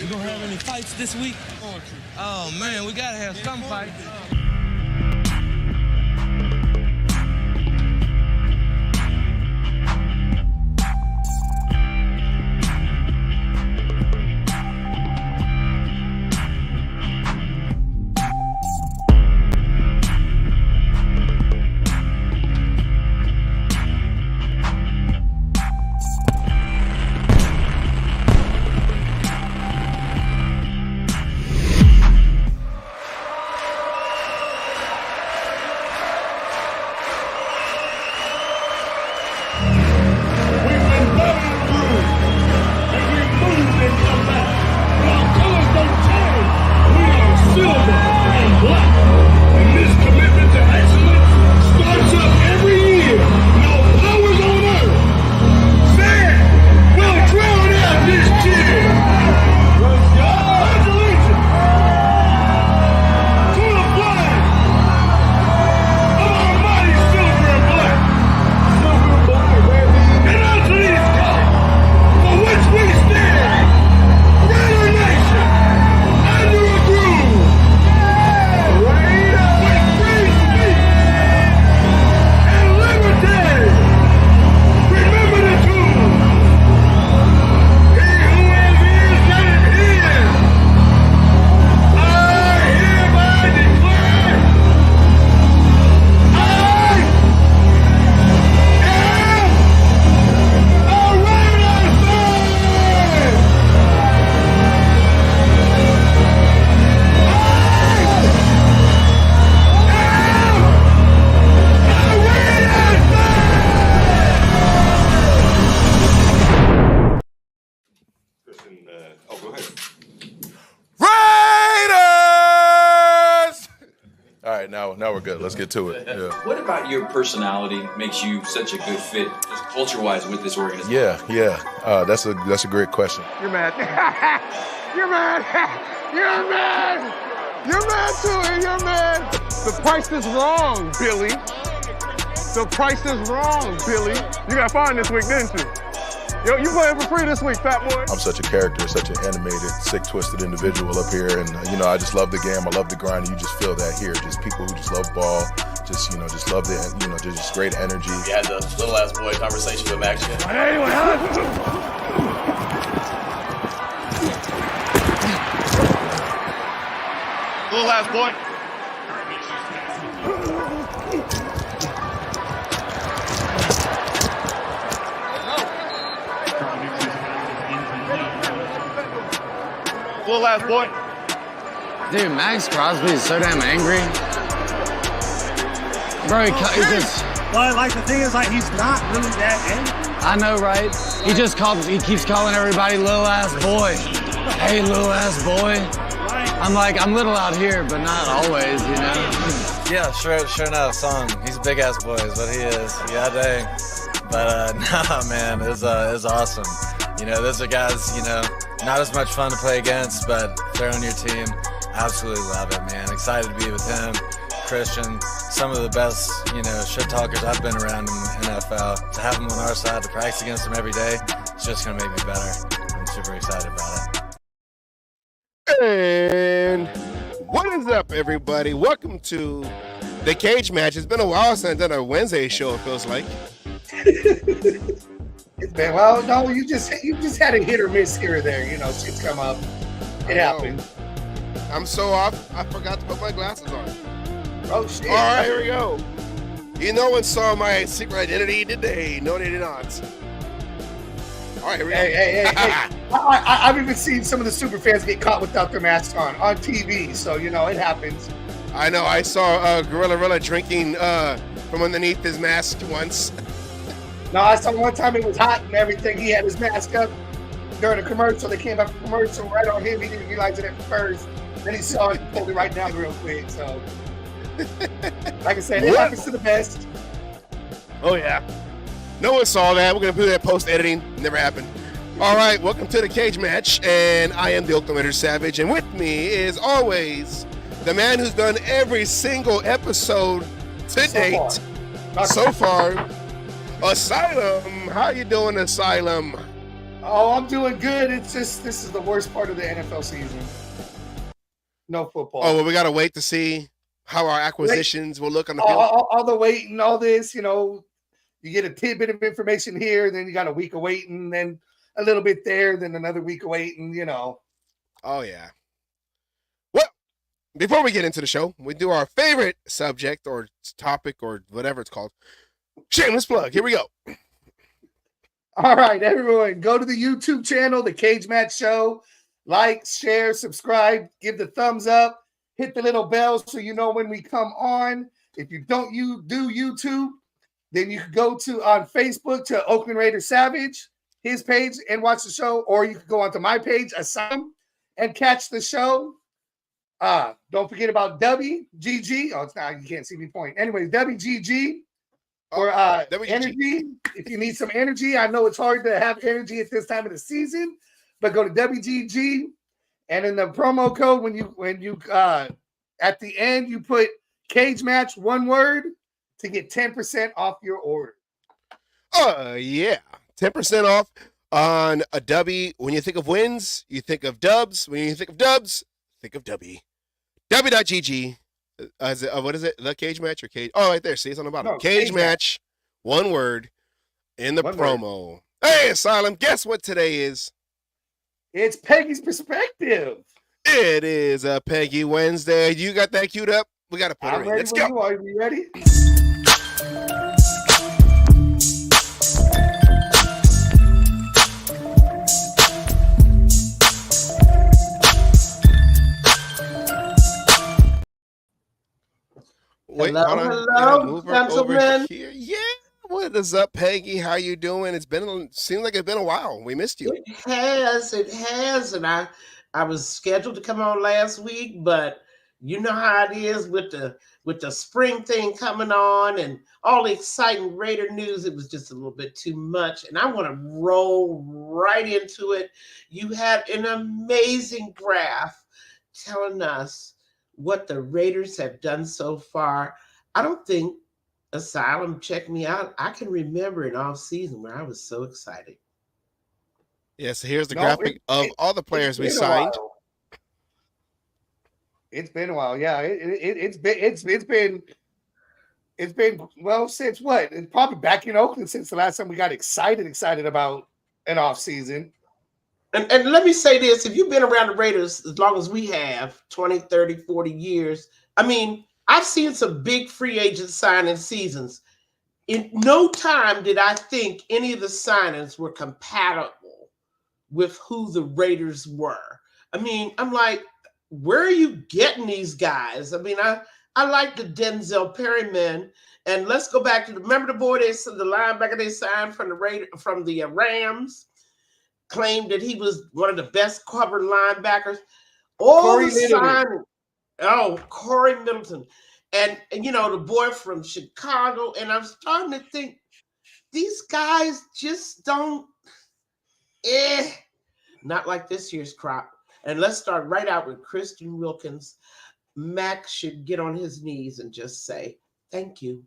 We gonna have any fights this week? Oh man, we gotta have some fights. Now we're good. Let's get to it. Yeah. What about your personality makes you such a good fit, just culture-wise, with this organization? Yeah. That's a great question. You're mad. You're mad. You're mad. You're mad too. You're mad. The price is wrong, Billy. The price is wrong, Billy. You got fined this week, didn't you? Yo, you playing for free this week, fat boy. I'm such a character, such an animated, sick, twisted individual up here, and I just love the game. I love the grind, and you just feel that here. Just people who just love ball, just love the, just great energy. You had the little ass boy conversation with Max. Anyway, Little ass boy. Little ass boy. Dude, Max Crosby is so damn angry. Bro, he just... But like the thing is, like, he's not really that angry. I know, right? He keeps calling everybody little ass boy. Hey, little ass boy. I'm like, I'm little out here, but not always, you know? Yeah, sure enough, son. He's a big ass boy is what he is. Yeah, dang. But nah, man, it was awesome. Those are guys, not as much fun to play against, but they're on your team. Absolutely love it, man. Excited to be with him, Christian, some of the best, shit talkers I've been around in the NFL. To have them on our side, to practice against them every day, it's just gonna make me better. I'm super excited about it. And what is up, everybody? Welcome to the Cage Match. It's been a while since I've done a Wednesday show, it feels like. It's been, well, no, you just had a hit or miss here or there. Shit's come up. It happened. I'm so off, I forgot to put my glasses on. Oh, shit. All right, here we go. No one saw my secret identity, did they? No, they did not. All right, here we go. Hey. I've even seen some of the super fans get caught without their masks on TV, so, it happens. I know. I saw Gorilla drinking from underneath his mask once. No, I saw one time it was hot and everything. He had his mask up during a commercial. They came up with a commercial right on him. He didn't realize it at first. Then he saw it and pulled it right down real quick. So, like I said, it happens to the best. Oh, yeah. No one saw that. We're going to do that post-editing. Never happened. All right, welcome to the Cage Match. And I am the Oakland Raiders Savage. And with me is always the man who's done every single episode to date. So far. Asylum. How you doing, Asylum? Oh, I'm doing good. It's just this is the worst part of the NFL season. No football. Oh, well, we got to wait to see how our acquisitions will look on the field. All the waiting, all this, you get a tidbit of information here, then you got a week of waiting, then a little bit there, then another week of waiting, Oh, yeah. Well, before we get into the show, we do our favorite subject or topic or whatever it's called. Shameless plug. Here we go. All right, everyone, go to the YouTube channel, The Cage Match Show. Like, share, subscribe, give the thumbs up, hit the little bell so you know when we come on. If you don't do YouTube, then you can go on Facebook to Oakland Raider Savage, his page, and watch the show. Or you can go onto my page, Asylum, and catch the show. Don't forget about WGG. Oh, it's not, you can't see me point. Anyways, WGG. Or energy. If you need some energy, I know it's hard to have energy at this time of the season, but go to WGG, and in the promo code when you at the end you put Cage Match, one word, to get 10% off your order. Yeah, 10% off on a W. When you think of wins, you think of dubs. When you think of dubs, think of W. W.GG. What is it? The Cage Match or Cage? Oh, right there. See, it's on the bottom. No, Cage Match, one word, in the promo. Word. Hey, Asylum, guess what today is? It's Peggy's Perspective. It is a Peggy Wednesday. You got that queued up? We got to put it in. Let's go. Are you ready? Wait, hello, gentlemen. Here. Yeah, what is up, Peggy? How you doing? Seems like it's been a while. We missed you. It has, and I was scheduled to come on last week, but you know how it is with the spring thing coming on and all the exciting Raider news. It was just a little bit too much, and I want to roll right into it. You had an amazing graph telling us what the Raiders have done so far. I don't think, Asylum, check me out, I can remember an off season where I was so excited. Yeah, so here's the graphic of all the players we signed. It's been a while, yeah. It's been well since what? It's probably back in Oakland since the last time we got excited about an off season. And let me say this, if you've been around the Raiders as long as we have, 20, 30, 40 years, I mean, I've seen some big free agent signing seasons. In no time did I think any of the signings were compatible with who the Raiders were. I mean, I'm like, where are you getting these guys? I mean, I like the Denzel Perryman. And let's go back to remember the boy the linebacker they signed from the Rams, claimed that he was one of the best covered linebackers. Corey Middleton. And the boy from Chicago. And I'm starting to think these guys just don't, not like this year's crop. And let's start right out with Christian Wilkins. Max should get on his knees and just say, thank you.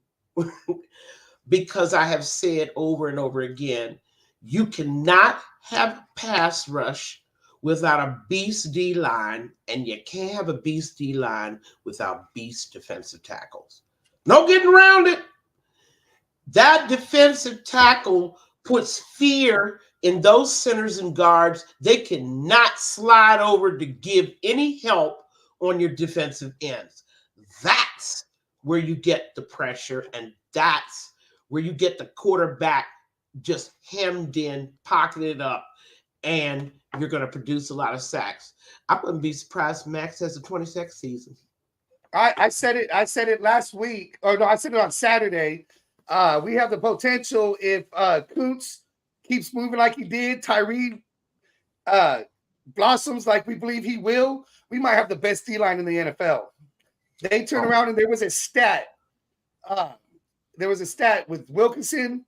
Because I have said over and over again, you cannot have pass rush without a beast D-line, and you can't have a beast D-line without beast defensive tackles. No getting around it. That defensive tackle puts fear in those centers and guards. They cannot slide over to give any help on your defensive ends. That's where you get the pressure, and that's where you get the quarterback just hemmed in, pocketed up, and you're going to produce a lot of sacks. I wouldn't be surprised if Max has a 26th season. I said it last week, or no, I said it on Saturday. We have the potential if Kuntz keeps moving like he did, Tyree blossoms like we believe he will, we might have the best D-line in the NFL. They turn around and there was a stat. With Wilkinson,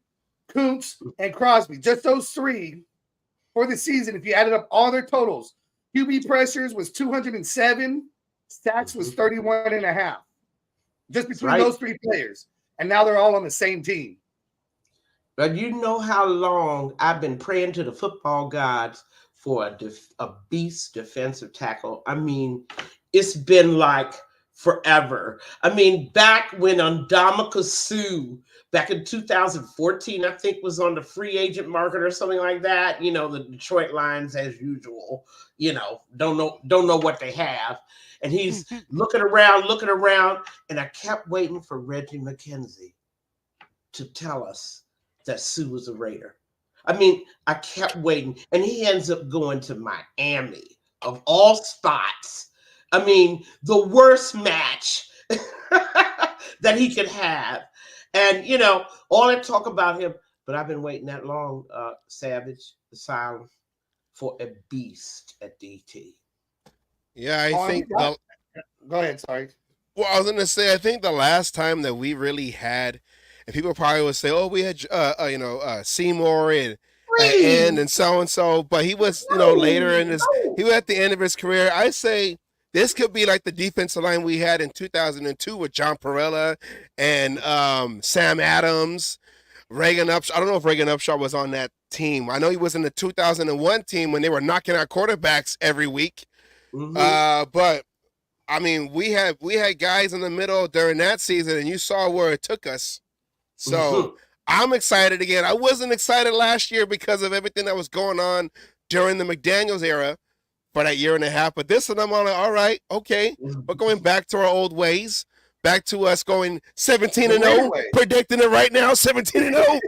Kuntz, and Crosby, just those three for the season. If you added up all their totals, QB pressures was 207, sacks was 31.5, just between those three players. And now they're all on the same team. But you know how long I've been praying to the football gods for a beast defensive tackle. I mean, it's been like forever. I mean, back when Ndamukong Suh, back in 2014, I think was on the free agent market or something like that. You know, the Detroit Lions, as usual, you know, don't know what they have. And he's looking around, and I kept waiting for Reggie McKenzie to tell us that Sue was a Raider. I mean, I kept waiting, and he ends up going to Miami of all spots. I mean, the worst match that he could have. And, you know, all that talk about him, but I've been waiting that long, Savage, Asylum, for a beast at DT. Yeah, I think. Go ahead, sorry. Well, I was going to say, I think the last time that we really had, and people probably would say, "Oh, we had, Seymour and so and so," but he was, later in his, he was at the end of his career. I say this could be like the defensive line we had in 2002 with John Perella and Sam Adams, Reagan Upshaw. I don't know if Reagan Upshaw was on that team. I know he was in the 2001 team when they were knocking out quarterbacks every week. Mm-hmm. But I mean, we had guys in the middle during that season, and you saw where it took us. So I'm excited again. I wasn't excited last year because of everything that was going on during the McDaniels era for that year and a half. But this one, I'm on it. All right, okay. We're going back to our old ways, back to us going 17-0, predicting it right now, 17-0.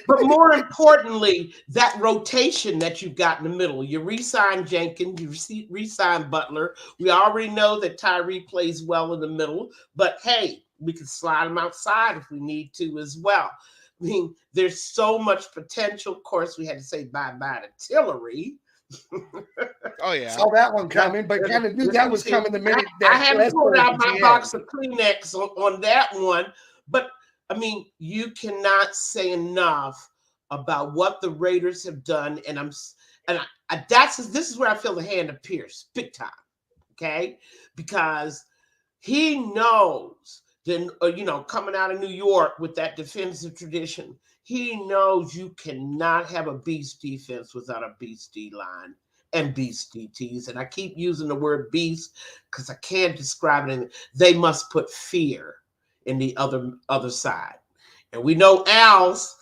But more importantly, that rotation that you've got in the middle. You re-sign Jenkins, you re-sign Butler. We already know that Tyree plays well in the middle, but hey, we can slide him outside if we need to as well. I mean, there's so much potential. Of course, we had to say bye-bye to Tillery. Oh, yeah. Saw that one coming, but kind of knew that was coming the minute that I haven't pulled out my box of Kleenex on that one. But, I mean, you cannot say enough about what the Raiders have done. And this is where I feel the hand of Pierce, big time, okay? Because he knows, coming out of New York with that defensive tradition, he knows you cannot have a beast defense without a beast D-line and beast DTs. And I keep using the word beast because I can't describe it. They must put fear in the other side. And we know Al's,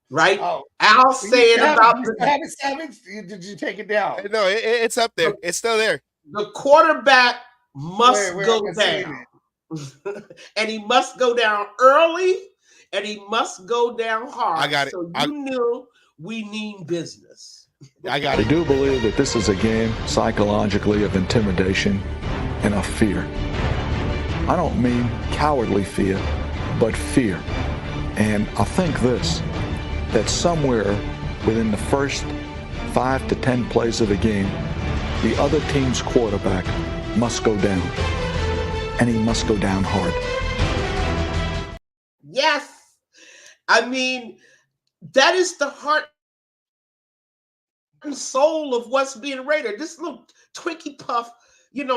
right? Oh, Al's saying about did you take it down? No, it's up there. It's still there. The quarterback must go down. And he must go down early, and he must go down hard. I got it. So you knew we need business. I got it. I do believe that this is a game psychologically of intimidation and of fear. I don't mean cowardly fear, but fear. And I think that somewhere within the first 5 to 10 plays of the game, the other team's quarterback must go down. And he must go down hard. Yes. I mean, that is the heart and soul of what's being Raider. This little Twinkie Puff,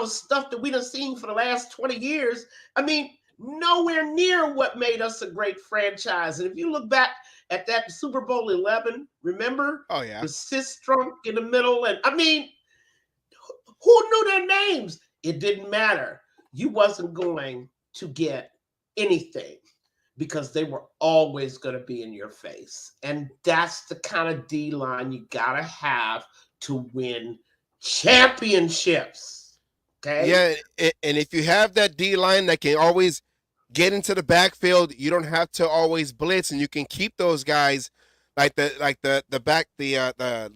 stuff that we done seen for the last 20 years. I mean, nowhere near what made us a great franchise. And if you look back at that Super Bowl 11, remember? Oh, yeah. The Sistrunk in the middle. And I mean, who knew their names? It didn't matter. You wasn't going to get anything because they were always going to be in your face. And that's the kind of D-line you got to have to win championships. Okay? Yeah, and if you have that D-line that can always get into the backfield, you don't have to always blitz, and you can keep those guys like the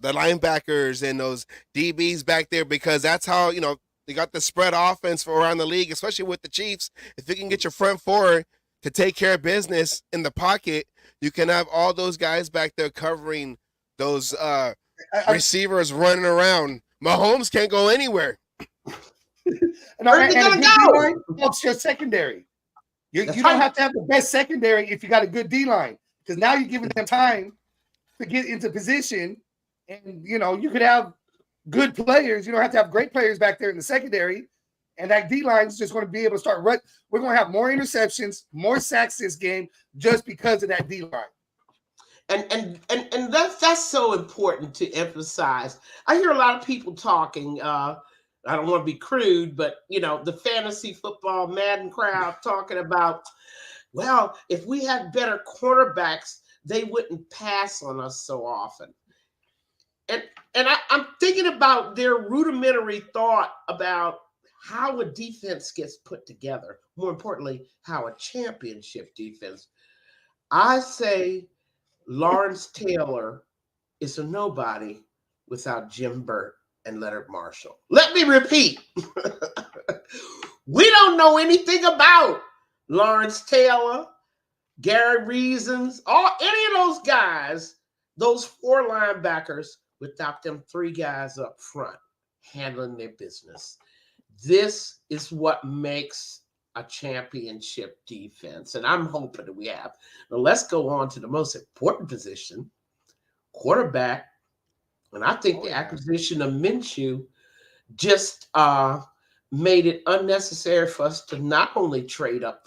linebackers and those DBs back there, because that's how, they got the spread offense for around the league, especially with the Chiefs. If you can get your front four to take care of business in the pocket, you can have all those guys back there covering those receivers running around. Mahomes can't go anywhere. It's your secondary. You don't have to have the best secondary if you got a good D-line, because now you're giving them time to get into position, and you could have good players. You don't have to have great players back there in the secondary, and that D-line is just going to be able to start run. We're going to have more interceptions, more sacks this game just because of that D-line. And that's so important to emphasize. I hear a lot of people talking. I don't want to be crude, but the fantasy football Madden crowd talking about, well, if we had better quarterbacks, they wouldn't pass on us so often. And I'm thinking about their rudimentary thought about how a defense gets put together. More importantly, how a championship defense. I say Lawrence Taylor is a nobody without Jim Burt and Leonard Marshall. Let me repeat. We don't know anything about Lawrence Taylor, Gary Reasons, any of those guys, those 4 linebackers, without them 3 guys up front handling their business. This is what makes a championship defense, and I'm hoping that we have. Now let's go on to the most important position, quarterback. And I think the acquisition of Minshew just made it unnecessary for us to not only trade up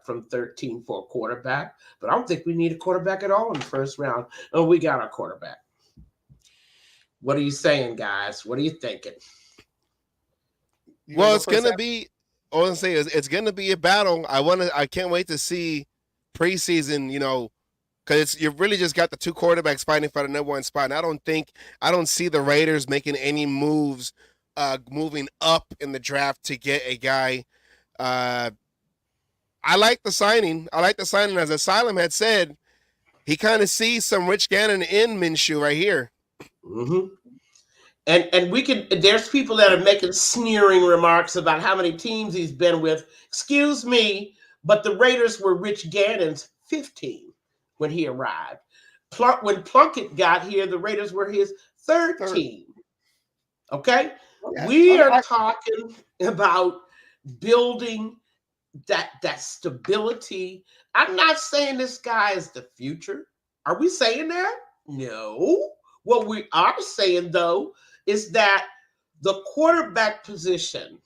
from 13 for a quarterback, but I don't think we need a quarterback at all in the first round. Oh, we got our quarterback. What are you saying, guys? What are you thinking? Well, it's gonna be. All I'm saying is it's gonna be a battle. I can't wait to see preseason. Because you've really just got the 2 quarterbacks fighting for the number 1 spot. And I don't see the Raiders making any moves, moving up in the draft to get a guy. I like the signing. As Asylum had said, he kind of sees some Rich Gannon in Minshew right here. Mm-hmm. And we can. There's people that are making sneering remarks about how many teams he's been with. Excuse me, but the Raiders were Rich Gannon's 5th team when he arrived. When Plunkett got here, the Raiders were his 3rd team. Okay, we are talking about building that stability. I'm not saying this guy is the future. Are we saying that? No. What we are saying, though, is that the quarterback position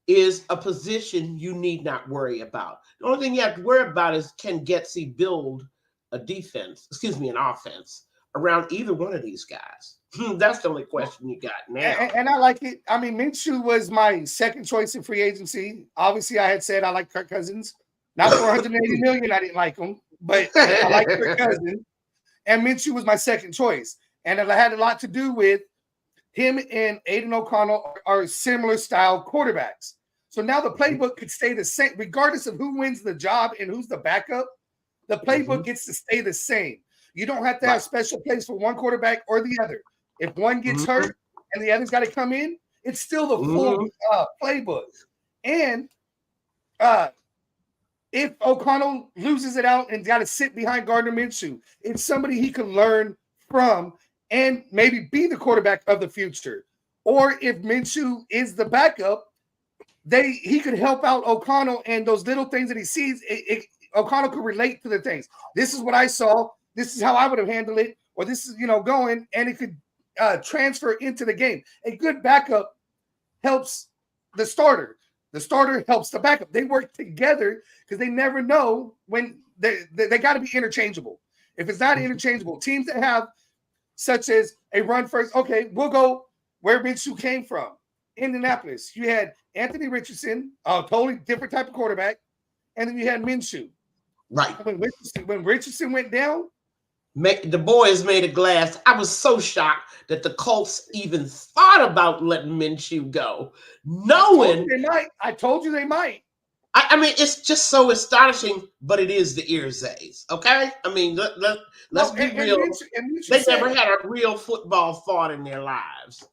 is a position you need not worry about. The only thing you have to worry about is, can Getsy build an offense around either one of these guys? That's the only question you got now. And I like it. I mean, Minshew was my 2nd choice in free agency. Obviously, I had said I like Kirk Cousins. Not for 180 million, I didn't like him, but I like Kirk Cousins. And Minshew was my 2nd choice. And it had a lot to do with him and Aiden O'Connell are similar style quarterbacks. So now the playbook could stay the same, regardless of who wins the job and who's the backup. The playbook gets to stay the same. You don't have to have special plays for one quarterback or the other. If one gets hurt and the other's got to come in, it's still the full playbook. And if O'Connell loses it out and got to sit behind Gardner Minshew, it's somebody he can learn from and maybe be the quarterback of the future. Or if Minshew is the backup, he could help out O'Connell, and those little things that he sees, O'Connell could relate to the things. This is what I saw. This is how I would have handled it. Or this is, going, and it could transfer into the game. A good backup helps the starter. The starter helps the backup. They work together because they never know when they got to be interchangeable. If it's not interchangeable, teams that have such as a run first, okay, we'll go where Minshew came from. Indianapolis, you had Anthony Richardson, a totally different type of quarterback, and then you had Minshew. Right. When Richardson went down, the boys made a glass. I was so shocked that the Colts even thought about letting Minshew go, knowing I told you they might. I mean, it's just so astonishing, but it is the Irzes, okay? I mean, let's be real. They never had a real football thought in their lives.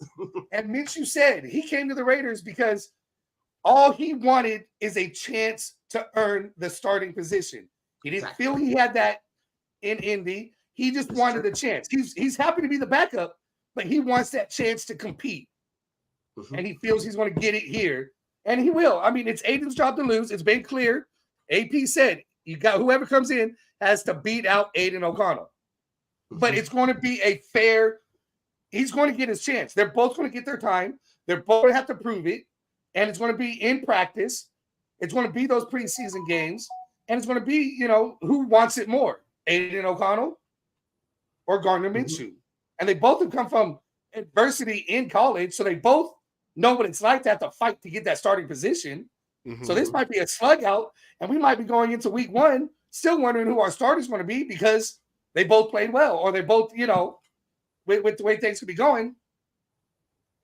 And Minshew said he came to the Raiders because all he wanted is a chance to earn the starting position. He didn't feel he had that in Indy. He just wanted a chance. He's happy to be the backup, but he wants that chance to compete. And he feels he's going to get it here. And he will. I mean, it's Aiden's job to lose. It's been clear. AP said whoever comes in has to beat out Aiden O'Connell. But it's going to be a fair. He's going to get his chance. They're both going to get their time. They're both going to have to prove it. And it's going to be in practice. It's going to be those preseason games. And it's going to be, who wants it more? Aiden O'Connell or Gardner Minshew. And they both have come from adversity in college, so they both know what it's like to have to fight to get that starting position. So this might be a slug out, and we might be going into week 1 still wondering who our starters going to be because they both played well, or they both, with the way things could be going.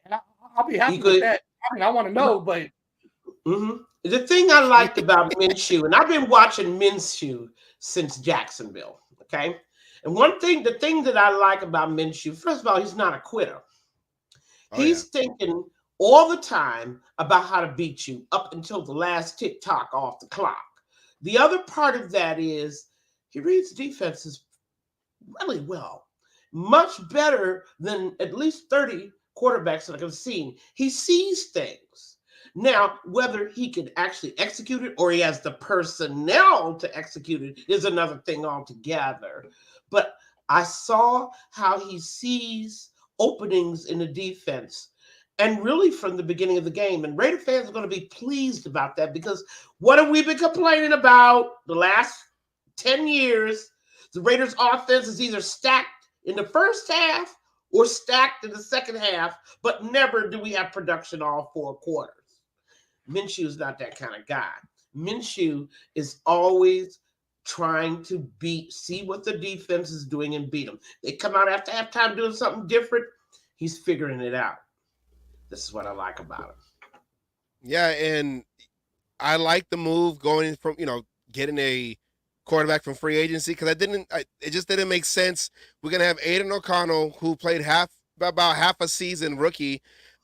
And I'll be happy with that. I mean, I want to know, but the thing I liked about Minshew, and I've been watching Minshew since Jacksonville, okay? And the thing that I like about Minshew, first of all, he's not a quitter. He's thinking all the time about how to beat you up until the last tick-tock off the clock. The other part of that is he reads defenses really well, much better than at least 30 quarterbacks that I've seen. He sees things. Now, whether he can actually execute it or he has the personnel to execute it is another thing altogether. But I saw how he sees openings in the defense, and really from the beginning of the game. And Raider fans are going to be pleased about that, because what have we been complaining about the last 10 years? The Raiders' offense is either stacked in the first half or stacked in the second half, but never do we have production all 4 quarters. Minshew is not that kind of guy. Minshew is always trying to see what the defense is doing and beat them. They come out after halftime doing something different. He's figuring it out. This is what I like about him. Yeah, and I like the move going from, getting a quarterback from free agency, because it just didn't make sense. We're going to have Aiden O'Connell, who played about half a season rookie,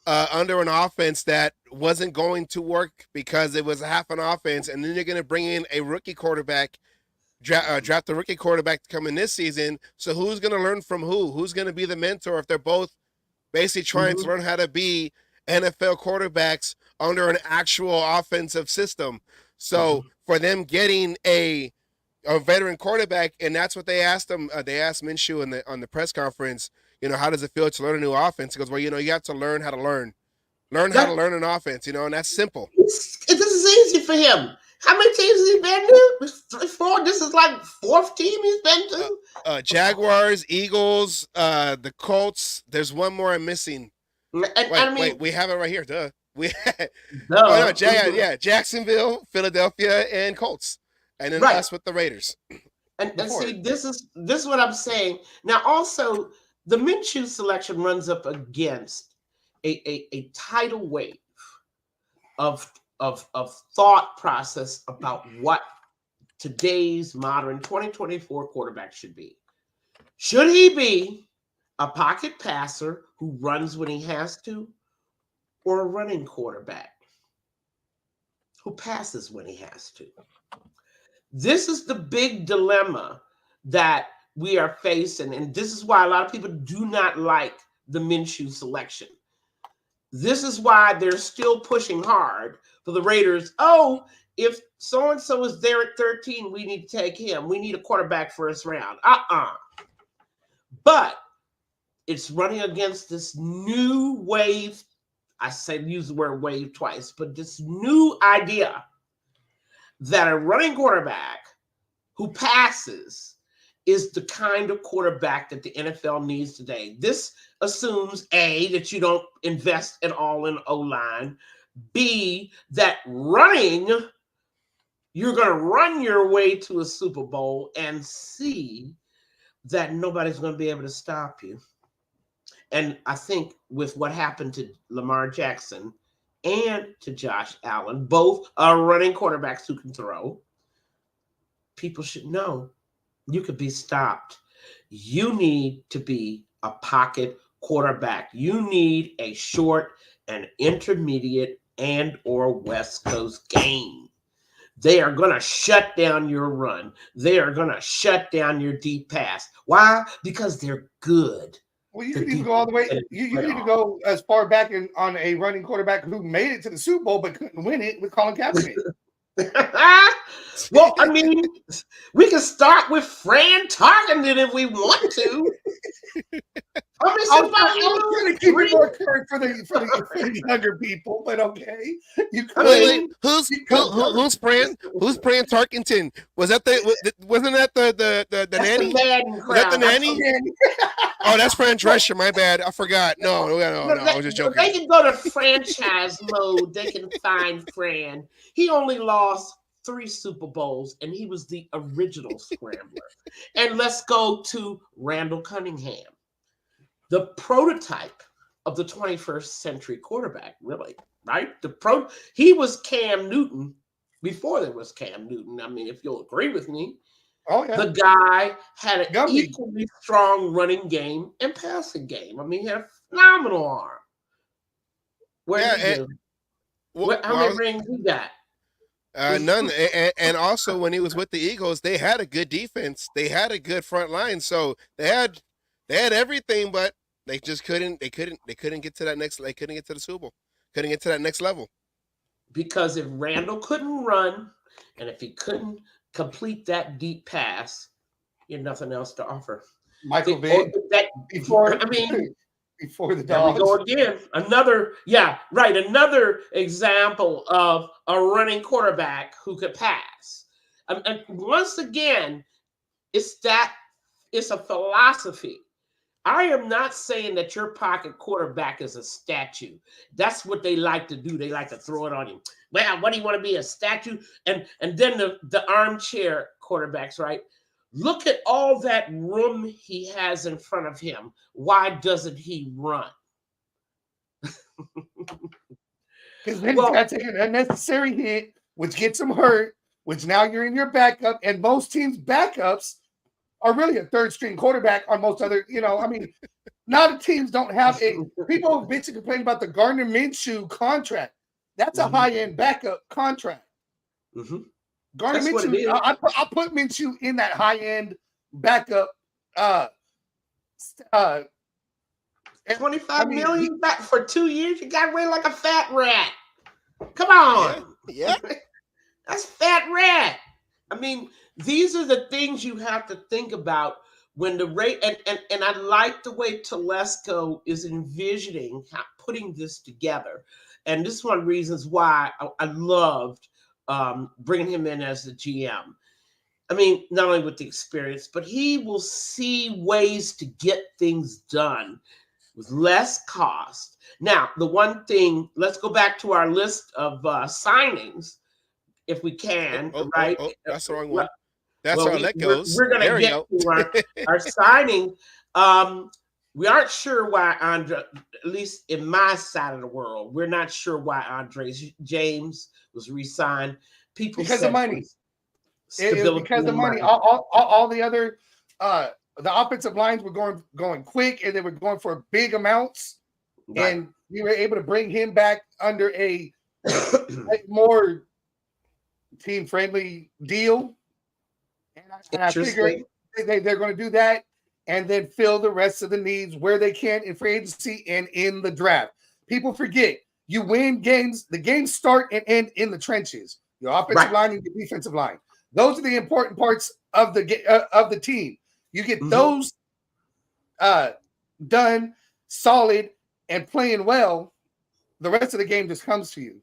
under an offense that wasn't going to work because it was half an offense, and then you're going to bring in a rookie quarterback, draft a rookie quarterback to come in this season. So who's going to learn from who? Who's going to be the mentor if they're both basically trying to learn how to be NFL quarterbacks under an actual offensive system? So for them getting a veteran quarterback, and that's what they asked him. They asked Minshew on the press conference, how does it feel to learn a new offense? He goes, well, you have to learn how to learn how to learn an offense, and that's simple. This is easy for him. How many teams has he been to? 3, 4. This is like 4th team he's been to. Jaguars, Eagles, the Colts. There's one more I'm missing. Wait, we have it right here. Duh. Jacksonville, Philadelphia, and Colts, and then us with the Raiders. And see, this is what I'm saying. Now, also, the Minshew selection runs up against a tidal wave of thought process about what today's modern 2024 quarterback should be. Should he be a pocket passer who runs when he has to, or a running quarterback who passes when he has to? This is the big dilemma that we are facing, and this is why a lot of people do not like the Minshew selection. This is why they're still pushing hard for the Raiders. Oh, if so-and-so is there at 13, we need to take him. We need a quarterback first round. But it's running against this new wave. I use the word wave twice, but this new idea that a running quarterback who passes is the kind of quarterback that the NFL needs today. This assumes, A, that you don't invest at all in O-line, B, that running, you're going to run your way to a Super Bowl, and C, that nobody's going to be able to stop you. And I think with what happened to Lamar Jackson and to Josh Allen, both are running quarterbacks who can throw, people should know you could be stopped. You need to be a pocket quarterback. You need a short and intermediate and or West Coast game. They are going to shut down your run. They are going to shut down your deep pass. Why? Because they're good. Well, you can even go all the way. You need to go as far back on a running quarterback who made it to the Super Bowl but couldn't win it with Colin Kaepernick. Well, I mean, we can start with Fran Tarkenton if we want to. I'm I was trying to keep it more current for the younger people, but okay. You could. Wait, who's praying? Who's praying Tarkington? Was that wasn't that the nanny? The Madden Was that the crowd. nanny? Oh, that's Fran Drescher. My bad. I forgot. No. I was just joking. They can go to franchise mode. They can find Fran. He only lost 3 Super Bowls, and he was the original scrambler. And let's go to Randall Cunningham, the prototype of the 21st century quarterback, really, right? He was Cam Newton before there was Cam Newton. I mean, if you'll agree with me. Oh, yeah. The guy had an equally strong running game and passing game. I mean, he had a phenomenal arm. How many rings he got? None. And also, when he was with the Eagles, they had a good defense. They had a good front line. So they had everything, but they just couldn't get to that next. They couldn't get to the Super Bowl. Couldn't get to that next level. Because if Randall couldn't run, and if he couldn't complete that deep pass, you had nothing else to offer. Michael Vick. Before the Dogs. There we go again. Another example of a running quarterback who could pass. And once again, it's a philosophy. I am not saying that your pocket quarterback is a statue. That's what they like to do. They like to throw it on you. Well, what do you want to be, a statue? And then the armchair quarterbacks, right? Look at all that room he has in front of him. Why doesn't he run? Because then he's got to take an unnecessary hit, which gets him hurt, which now you're in your backup. And most teams' backups are really a third string quarterback on most other, not the teams don't have it. People bitch and complain about the Gardner Minshew contract. That's a high-end backup contract. Mm-hmm. Gardner Minshew, I put Minshew in that high-end backup. $25 million back for 2 years. You got away like a fat rat. Come on. Yeah. That's fat rat. I mean, these are the things you have to think about when the rate, and I like the way Telesco is envisioning putting this together. And this is one of the reasons why I loved bringing him in as the GM. I mean, not only with the experience, but he will see ways to get things done with less cost. Now, the one thing, let's go back to our list of signings, if we can, right? That's the wrong one. That's how that goes. We're going to get to our signing. We aren't sure why Andre, at least in my side of the world, we're not sure why Andre James was re-signed. Because of money. Because of money. All the other the offensive lines were going quick, and they were going for big amounts. Right. And we were able to bring him back under a more team-friendly deal. And I figure they're going to do that and then fill the rest of the needs where they can in free agency and in the draft. People forget, you win games. The games start and end in the trenches. Your offensive line and your defensive line. Those are the important parts of the team. You get those done, solid, and playing well, the rest of the game just comes to you.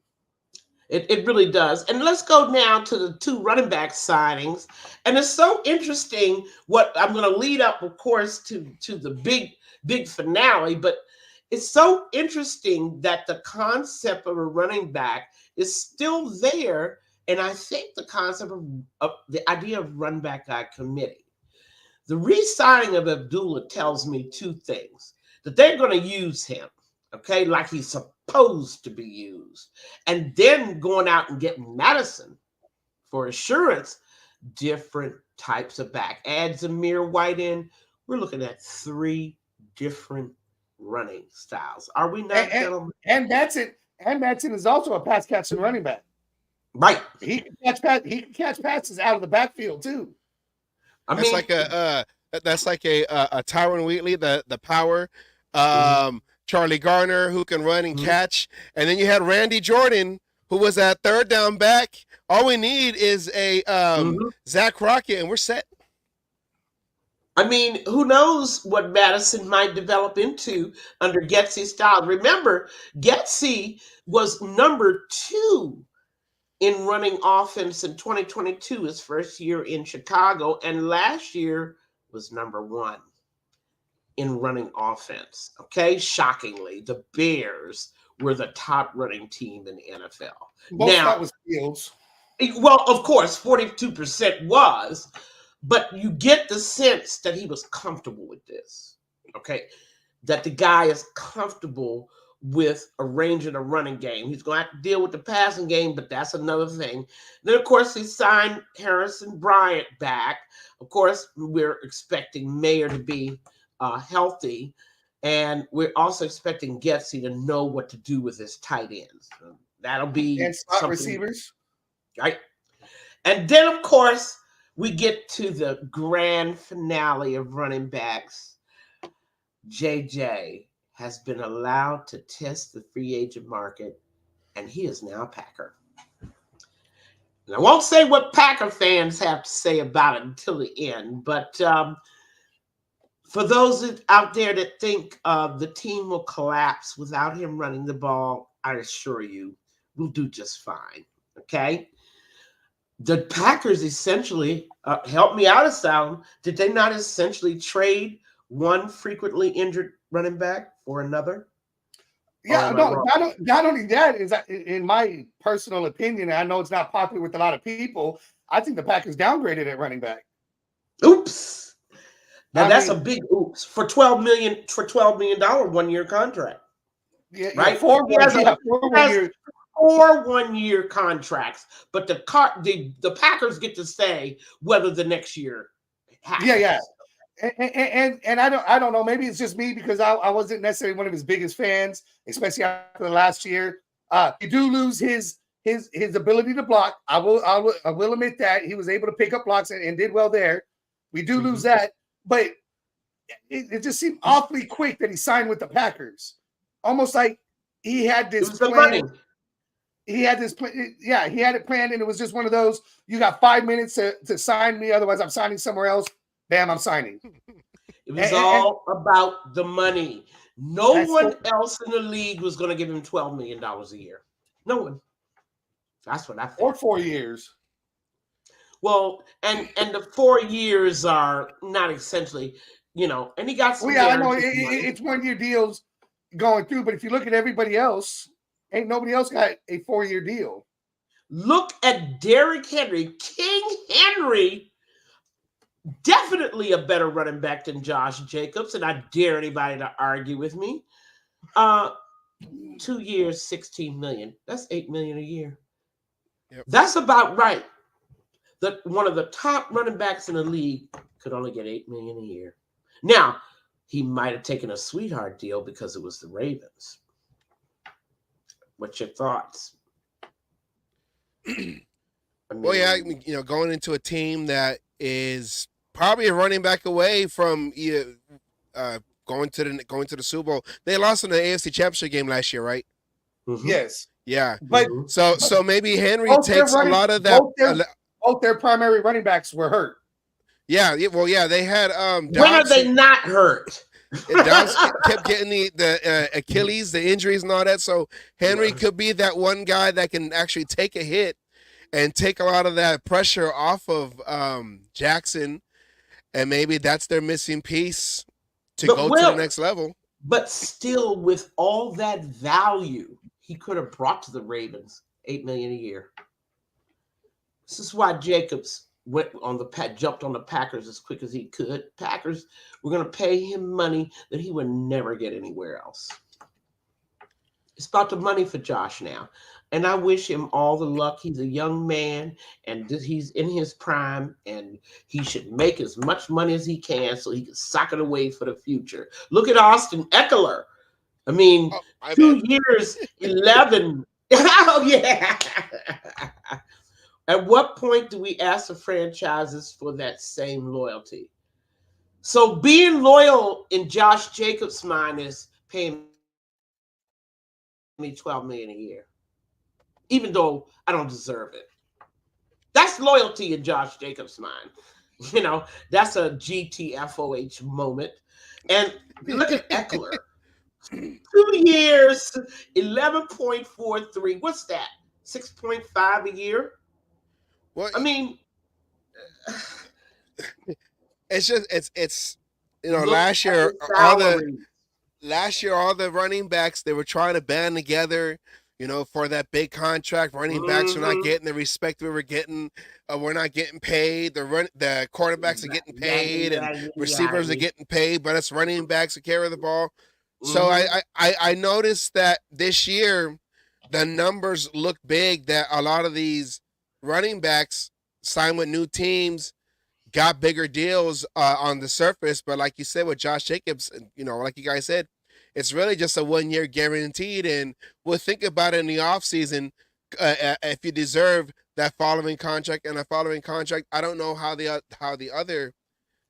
It really does. And let's go now to the 2 running back signings. And it's so interesting what I'm going to lead up, of course, to the big finale. But it's so interesting that the concept of a running back is still there. And I think the concept of the idea of run back guy committee. The re-signing of Abdullah tells me 2 things. That they're going to use him, okay, like he's supposed to be used. And then going out and getting Madison for assurance, different types of back. Add Zamir White in. We're looking at 3 different running styles. Are we not, gentlemen? And Madison is also a pass catching running back. Right. He can catch passes out of the backfield too. That's like a Tyron Wheatley, the power. Charlie Garner, who can run and catch. And then you had Randy Jordan, who was that third down back. All we need is a Zach Rocket, and we're set. I mean, who knows what Madison might develop into under Getsy's style. Remember, Getsy was number 2 in running offense in 2022, his first year in Chicago, and last year was number 1 in running offense. Okay, shockingly, the Bears were the top running team in the NFL. Most of that Now, was Fields. well, of course, 42% was, but you get the sense that he was comfortable with this. Okay, that the guy is comfortable with arranging a running game. He's going to have to deal with the passing game, but that's another thing. Then, of course, he signed Harrison Bryant back. Of course, we're expecting Mayer to be healthy, and we're also expecting Getsy to know what to do with his tight ends. That'll be And spot something, receivers. right? And then, of course, we get to the grand finale of running backs. JJ has been allowed to test the free agent market, and he is now a Packer. And I won't say what Packer fans have to say about it until the end, but for those out there that think the team will collapse without him running the ball, I assure you, we'll do just fine, okay? The Packers essentially, help me out, Sal, did they not essentially trade one frequently injured running back for another? Yeah, no, not only that, is that in my personal opinion, and I know it's not popular with a lot of people, I think the Packers downgraded at running back. Oops. Now that's a big oops for $12 million 1-year contract. Yeah, right? Four one-year contracts, but the Packers get to say whether the next year happens. Yeah. And I don't know. Maybe it's just me because I wasn't necessarily one of his biggest fans, especially after the last year. You do lose his ability to block. I will admit that he was able to pick up blocks and did well there. We do lose that, but it just seemed awfully quick that he signed with the Packers. Almost like he had this plan. He had this plan. Yeah, he had it planned, and it was just one of those. You got 5 minutes to sign me, otherwise I'm signing somewhere else. Bam, I'm signing. It was all about the money. No one else in the league was going to give him $12 million a year. No one. That's what I think. Or 4 years. Well, and the 4 years are not essentially, and he got some. Well, yeah, I know it's 1-year deals going through, but if you look at everybody else, ain't nobody else got a 4-year deal. Look at Derrick Henry. King Henry, definitely a better running back than Josh Jacobs, and I dare anybody to argue with me. 2 years, $16 million. That's $8 million a year. Yep. That's about right. One of the top running backs in the league could only get $8 million a year. Now, he might have taken a sweetheart deal because it was the Ravens. What's your thoughts? Well, yeah, going into a team that is probably a running back away from going to the Super Bowl. They lost in the AFC Championship game last year, right? Mm-hmm. Yes. Yeah. But so maybe Henry takes a lot of that. Both their primary running backs were hurt. Yeah. Well, yeah, they had Dobbs. When are they not hurt? Dobbs kept getting the Achilles, the injuries, and all that. So Henry could be that one guy that can actually take a hit and take a lot of that pressure off of Jackson, and maybe that's their missing piece to go to the next level. But still, with all that value he could have brought to the Ravens, $8 million a year. This is why Jacobs jumped on the Packers as quick as he could. Packers were going to pay him money that he would never get anywhere else. It's about the money for Josh now. And I wish him all the luck. He's a young man, and he's in his prime, and he should make as much money as he can so he can sock it away for the future. Look at Austin Eckler. I mean, 2 years, 11. Oh, yeah. At what point do we ask the franchises for that same loyalty? So being loyal in Josh Jacobs' mind is paying me $12 million a year, even though I don't deserve it. That's loyalty in Josh Jacobs' mind. You know, that's a GTFOH moment. And look at Eckler. 2 years, 11.43. What's that? 6.5 a year? Well, I mean, it's just it's look last at year the salary. all the running backs, they were trying to band together, for that big contract. Running backs are not getting the respect we were getting. We're not getting paid. The quarterbacks are getting paid, and receivers are getting paid, but it's running backs who carry the ball. So I noticed that this year the numbers look big, that a lot of these running backs signed with new teams, got bigger deals on the surface, but like you said with Josh Jacobs, like you guys said, it's really just a 1 year guaranteed, and we'll think about it in the offseason. If you deserve that following contract and a following contract, I don't know how the other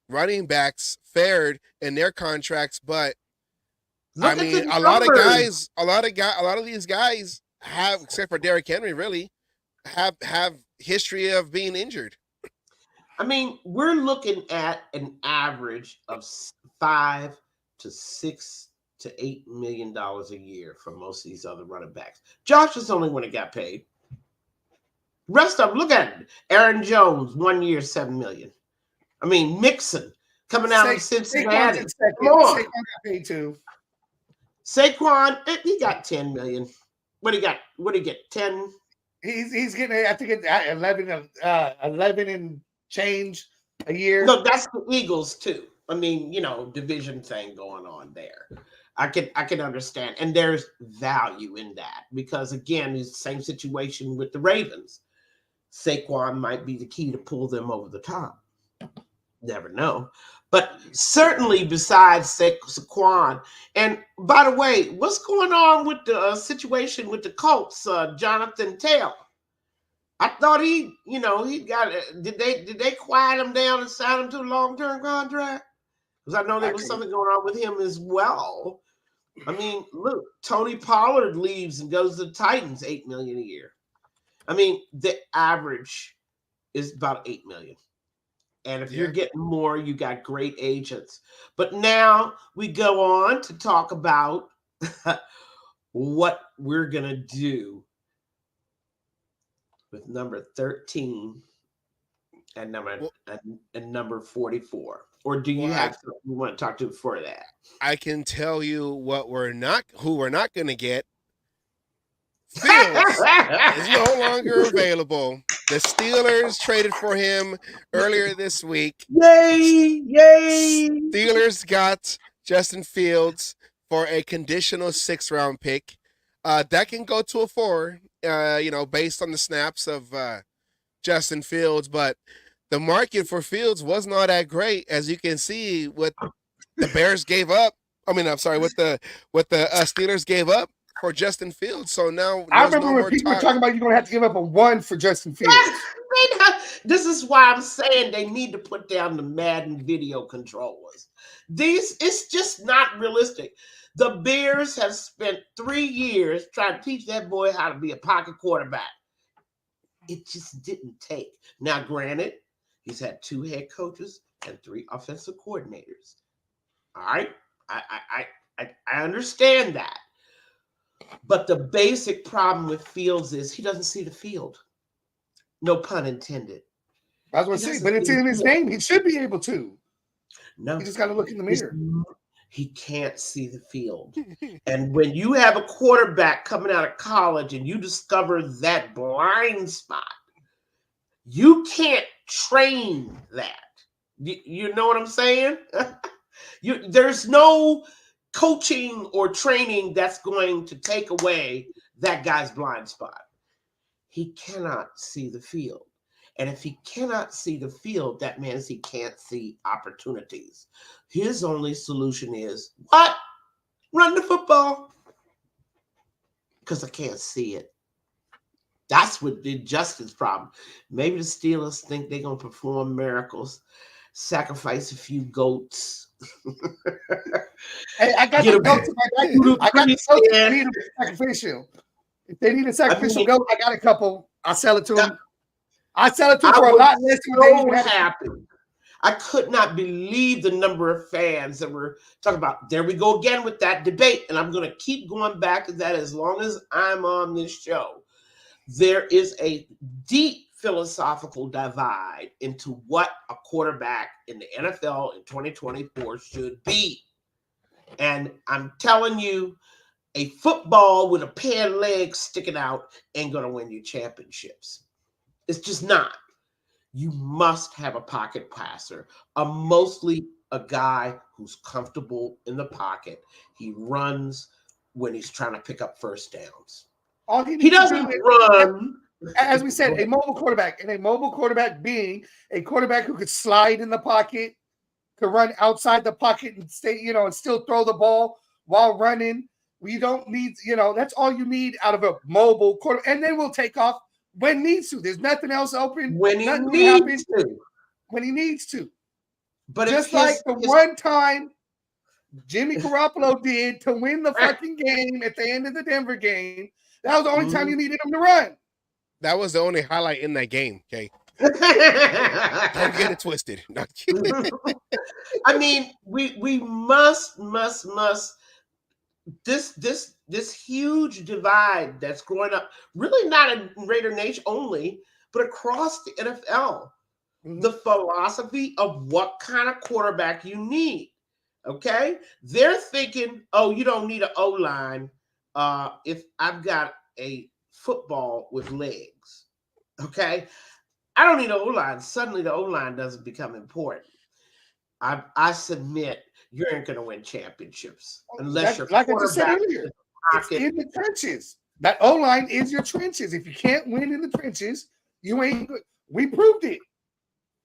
running backs fared in their contracts, but Look I at mean, the a lot numbers. of these guys have, except for Derrick Henry, really have history of being injured. I mean, we're looking at an average of $5 to $6 to $8 million a year for most of these other running backs. Josh is the only one that got paid. Rest of them, look at it. Aaron Jones, 1 year, $7 million. I mean, Mixon coming out of Cincinnati. Come on. Saquon got paid too. Saquon, he got $10 million. What he got? What did he get? 10? He's getting, I think, 11 and change a year. No, that's the Eagles too. I mean, division thing going on there. I can understand, and there's value in that because again, it's the same situation with the Ravens. Saquon might be the key to pull them over the top. Never know. But certainly besides Saquon, and by the way, what's going on with the situation with the Colts, Jonathan Taylor? I thought he got. Did they quiet him down and sign him to a long-term contract? Because I know there was something going on with him as well. I mean, look, Tony Pollard leaves and goes to the Titans, $8 million a year. I mean, the average is about $8 million. And if you're getting more, you got great agents. But now we go on to talk about what we're going to do with number 13 and number 44. Or do you have something you want to talk to before that? I can tell you who we're not going to get. Fields is no longer available. The Steelers traded for him earlier this week. Yay! Steelers got Justin Fields for a conditional 6th-round pick. That can go to a 4, based on the snaps of Justin Fields. But the market for Fields was not that great, as you can see what the Bears gave up. What the Steelers gave up for Justin Fields. So now I remember when people were talking about you're going to have to give up a 1 for Justin Fields. This is why I'm saying they need to put down the Madden video controllers. It's just not realistic. The Bears have spent 3 years trying to teach that boy how to be a pocket quarterback. It just didn't take. Now, granted, he's had 2 head coaches and 3 offensive coordinators. All right, I understand that. But the basic problem with Fields is he doesn't see the field. No pun intended. I was going to say, but it's in his name. He should be able to. No. He just got to look in the mirror. He can't see the field. And when you have a quarterback coming out of college and you discover that blind spot, you can't train that. You know what I'm saying? There's no coaching or training that's going to take away that guy's blind spot. He cannot see the field. And if he cannot see the field, that means he can't see opportunities. His only solution is, what? Run the football. Because I can't see it. That's what the Justin's problem. Maybe the Steelers think they're going to perform miracles, sacrifice a few goats. Hey, I got the goats in my bag. I got the goats if they need a sacrificial. If they need a sacrificial goat, I got a couple. I'll sell it to them. I sell it to them for a lot less than they even have. I could not believe the number of fans that were talking about. There we go again with that debate. And I'm going to keep going back to that as long as I'm on this show. There is a deep philosophical divide into what a quarterback in the NFL in 2024 should be. And I'm telling you, a football with a pair of legs sticking out ain't going to win you championships. It's just not. You must have a pocket passer, mostly a guy who's comfortable in the pocket. He runs when he's trying to pick up first downs. All He doesn't run. As we said, a mobile quarterback, and a mobile quarterback being a quarterback who could slide in the pocket, could run outside the pocket and stay, and still throw the ball while running. We don't need, that's all you need out of a mobile quarter, and then we'll take off when needs to. There's nothing else open. When he needs to. When he needs to. But just like the one time Jimmy Garoppolo did to win the fucking game at the end of the Denver game. That was the only time you needed him to run. That was the only highlight in that game, okay? Don't get it twisted. No, I mean, we must this huge divide that's growing up, really not in Raider Nation only, but across the NFL. The philosophy of what kind of quarterback you need. Okay? They're thinking, oh, you don't need an O-line if I've got a football with legs. Okay? I don't need an O-line. Suddenly the O-line doesn't become important. I submit you ain't going to win championships unless you're like I just said earlier. It's in the trenches. That O-line is your trenches. If you can't win in the trenches, you ain't good. We proved it.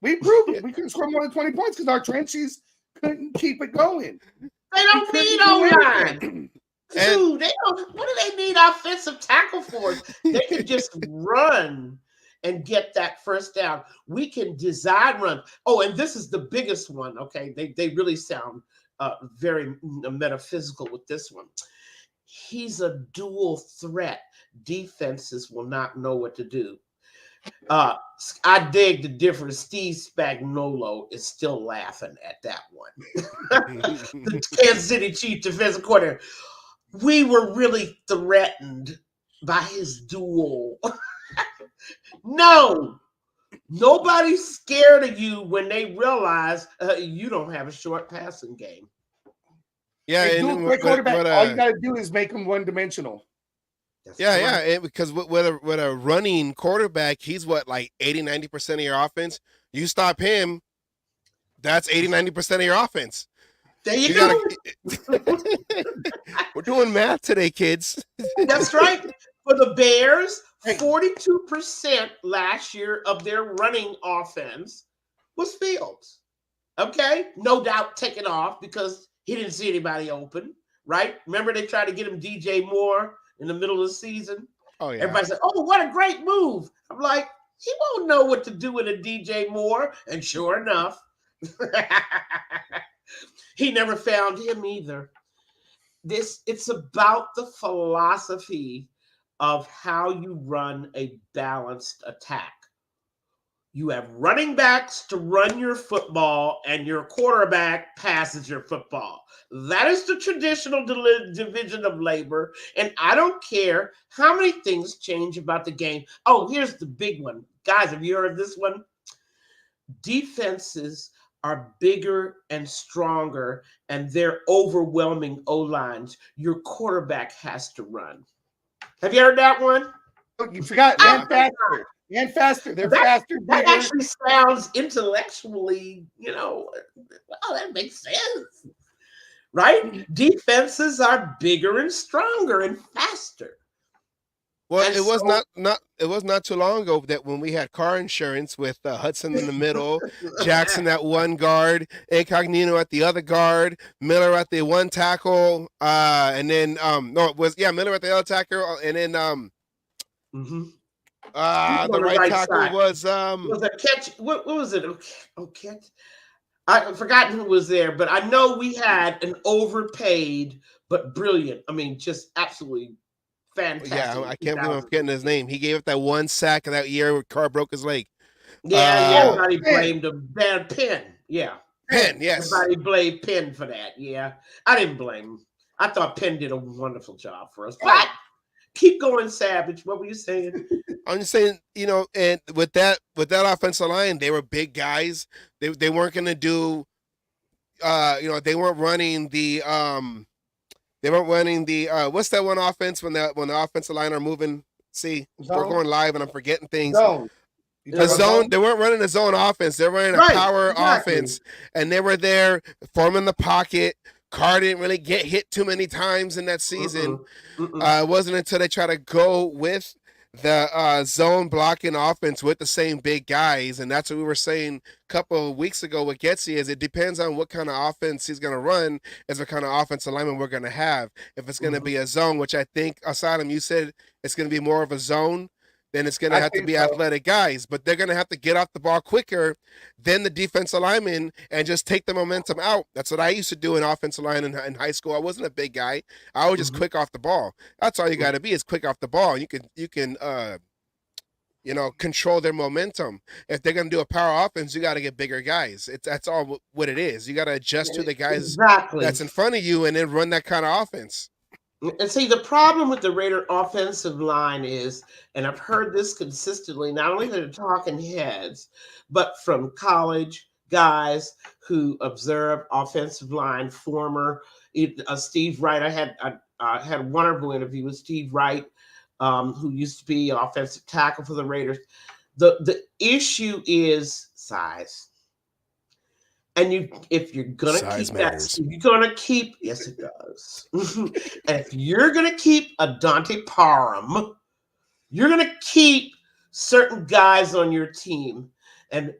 We couldn't score more than 20 points because our trenches couldn't keep it going. They don't need O-line. Dude, what do they need offensive tackle for? They can just run and get that first down. We can design run. Oh, and this is the biggest one. Okay, they really sound very metaphysical with this one. He's a dual threat. Defenses will not know what to do. I dig the difference. Steve Spagnuolo is still laughing at that one. The Kansas City Chiefs defensive coordinator. We were really threatened by his duel. No, nobody's scared of you when they realize you don't have a short passing game. Yeah, and quarterback, all you got to do is make him one-dimensional. Yeah, because with a running quarterback, he's like 80-90% of your offense. You stop him, that's 80-90% of your offense. There you go. We're doing math today, kids. That's right. For the Bears, 42% last year of their running offense was Fields. Okay, no doubt taken off because he didn't see anybody open, right? Remember they tried to get him DJ Moore in the middle of the season? Oh, yeah. Everybody said, oh, what a great move. I'm like, he won't know what to do with a DJ Moore. And sure enough, he never found him either. It's about the philosophy of how you run a balanced attack. You have running backs to run your football, and your quarterback passes your football. That is the traditional division of labor, and I don't care how many things change about the game. Oh, here's the big one. Guys, have you heard of this one? Defenses are bigger and stronger, and they're overwhelming O-lines. Your quarterback has to run. Have you heard that one? You forgot. And faster. They're faster. That actually sounds intellectually, oh, that makes sense. Right? Defenses are bigger and stronger and faster. Well, and it was not too long ago that when we had car insurance with Hudson in the middle, Jackson at one guard, Incognito at the other guard, Miller at the one tackle, and then Miller at the other tackle, and then the right tackle was a catch. What was it? Okay. I've forgotten who was there, but I know we had an overpaid but brilliant. I mean, just absolutely fantastic. Yeah, I can't believe I'm forgetting his name. He gave up that one sack of that year where Carr broke his leg. Yeah, everybody blamed him. Dan Penn. Yeah. Penn, yes. Everybody blamed Penn for that. Yeah. I didn't blame him. I thought Penn did a wonderful job for us. But keep going, Savage. What were you saying? I'm just saying, and with that offensive line, they were big guys. They weren't going to do, they weren't running the what's that one offense when the offensive line are moving? See, we're going live and I'm forgetting things. Zone. A zone. They weren't running a zone offense. They were running a power offense, and they were there forming the pocket. Carr didn't really get hit too many times in that season. It wasn't until they tried to go with the zone blocking offense with the same big guys, and that's what we were saying a couple of weeks ago with Getsy, is it depends on what kind of offense he's going to run, is what kind of offensive alignment we're going to have. If it's going to be a zone, which I think, Asadam, you said it's going to be more of a zone, then it's going to have to be athletic guys, but they're going to have to get off the ball quicker than the defensive linemen and just take the momentum out. That's what I used to do in offensive line in high school. I wasn't a big guy. I was just quick off the ball. That's all you got to be, is quick off the ball. You can control their momentum. If they're going to do a power offense, you got to get bigger guys. That's all what it is. You got to adjust to the guys that's in front of you and then run that kind of offense. And see, the problem with the Raider offensive line is, and I've heard this consistently, not only from the talking heads, but from college guys who observe offensive line, former Steve Wright. I had a wonderful interview with Steve Wright, who used to be an offensive tackle for the Raiders. The issue is size. And if you're gonna keep that, you're gonna keep, yes, it does. And if you're gonna keep a Dante Parham, you're gonna keep certain guys on your team. And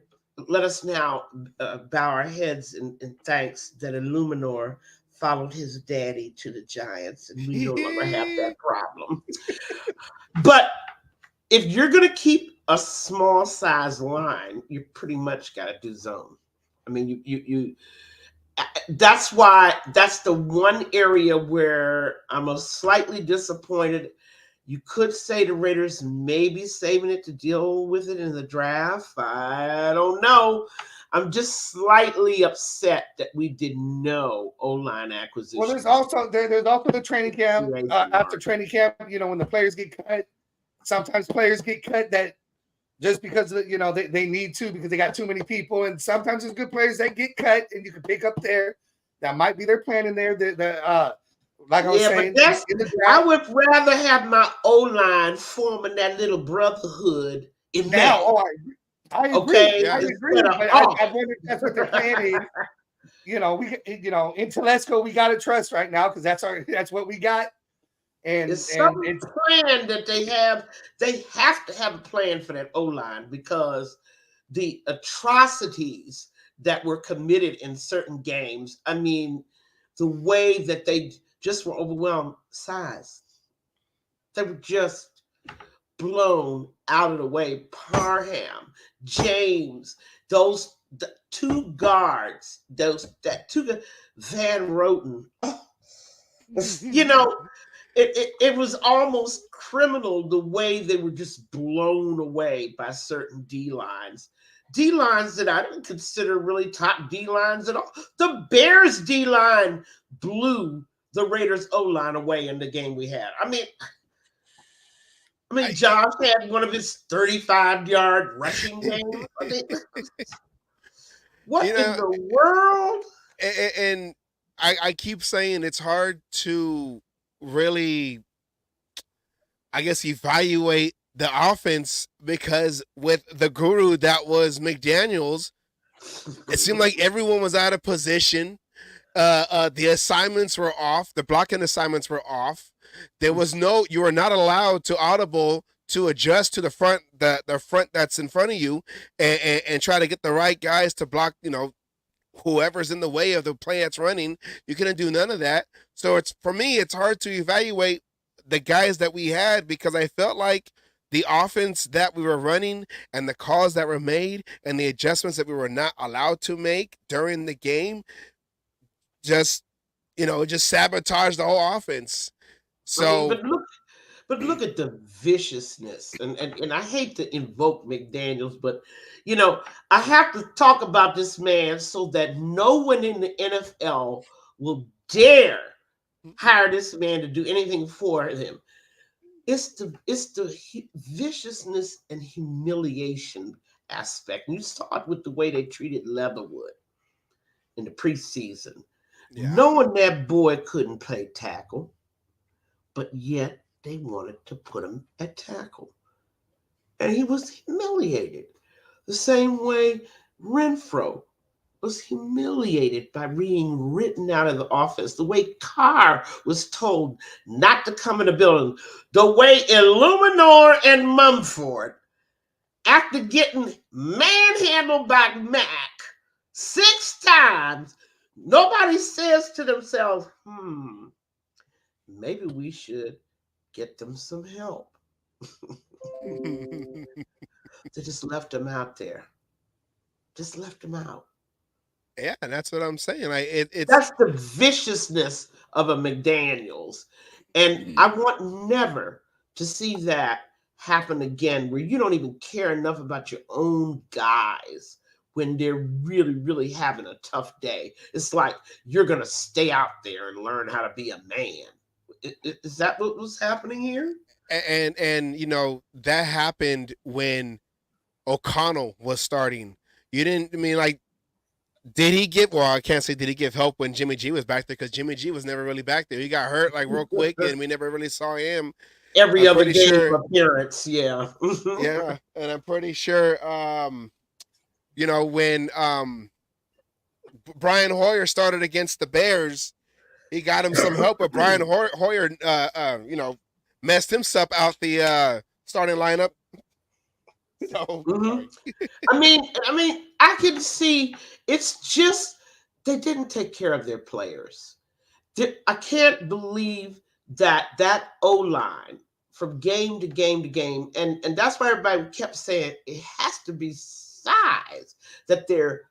let us now bow our heads in thanks that Illuminor followed his daddy to the Giants, and we no longer have that problem. But if you're gonna keep a small size line, you pretty much got to do zone. I mean, you that's the one area where I'm slightly disappointed. You could say the Raiders may be saving it to deal with it in the draft. I don't know. I'm just slightly upset that we did no O-line acquisition. Well, there's also the training camp. After training camp, when the players get cut, sometimes players get cut that just because they need to, because they got too many people, and sometimes there's good players that get cut and you can pick up there. That might be their plan in there. Like I was saying, I would rather have my O-line forming that little brotherhood in now. Oh, I agree. Okay, I agree. But I wonder if that's what their plan is. In Telesco, we got to trust right now because that's what we got. And it's some plan that they have. They have to have a plan for that O-line because the atrocities that were committed in certain games. I mean, the way that they just were overwhelmed. Size. They were just blown out of the way. Parham, James, the two guards, Van Roten. It was almost criminal the way they were just blown away by certain D-lines. D-lines that I didn't consider really top D-lines at all. The Bears D-line blew the Raiders O-line away in the game we had. I mean, Josh had one of his 35-yard rushing games. What in the world? And I keep saying it's hard to really, I guess, evaluate the offense because with the guru that was McDaniels, it seemed like everyone was out of position. The assignments were off. The blocking assignments were off. You were not allowed to audible to adjust to the front that's in front of you and try to get the right guys to block, whoever's in the way of the play that's running. You couldn't do none of that. So for me, it's hard to evaluate the guys that we had because I felt like the offense that we were running and the calls that were made and the adjustments that we were not allowed to make during the game just sabotaged the whole offense. So, But look at the viciousness. And I hate to invoke McDaniels, but you know, I have to talk about this man so that no one in the NFL will dare hire this man to do anything for them. It's the viciousness and humiliation aspect. And you saw it with the way they treated Leatherwood in the preseason, knowing that boy couldn't play tackle, but yet they wanted to put him at tackle. And he was humiliated. The same way Renfro was humiliated by being written out of the office. The way Carr was told not to come in the building. The way Illuminor and Mumford, after getting manhandled by Mac 6 times, nobody says to themselves, maybe we should get them some help. They just left him out there. Just left him out. Yeah, that's what I'm saying. Like that's the viciousness of a McDaniels. And I want never to see that happen again, where you don't even care enough about your own guys when they're really, really having a tough day. It's like you're going to stay out there and learn how to be a man. Is that what was happening here? And you know, that happened when O'Connell was starting. You didn't, I mean, like, did he give, well, I can't say did he give help when Jimmy G was back there, because Jimmy G was never really back there. He got hurt like real quick and we never really saw him. Every other game appearance, yeah. Yeah, and I'm pretty sure, you know, when Brian Hoyer started against the Bears, he got him some help, but Brian Hoyer, you know, messed himself out the starting lineup. So, I mean, I can see it's just they didn't take care of their players. I can't believe that O-line from game to game to game, and that's why everybody kept saying it has to be size, that they're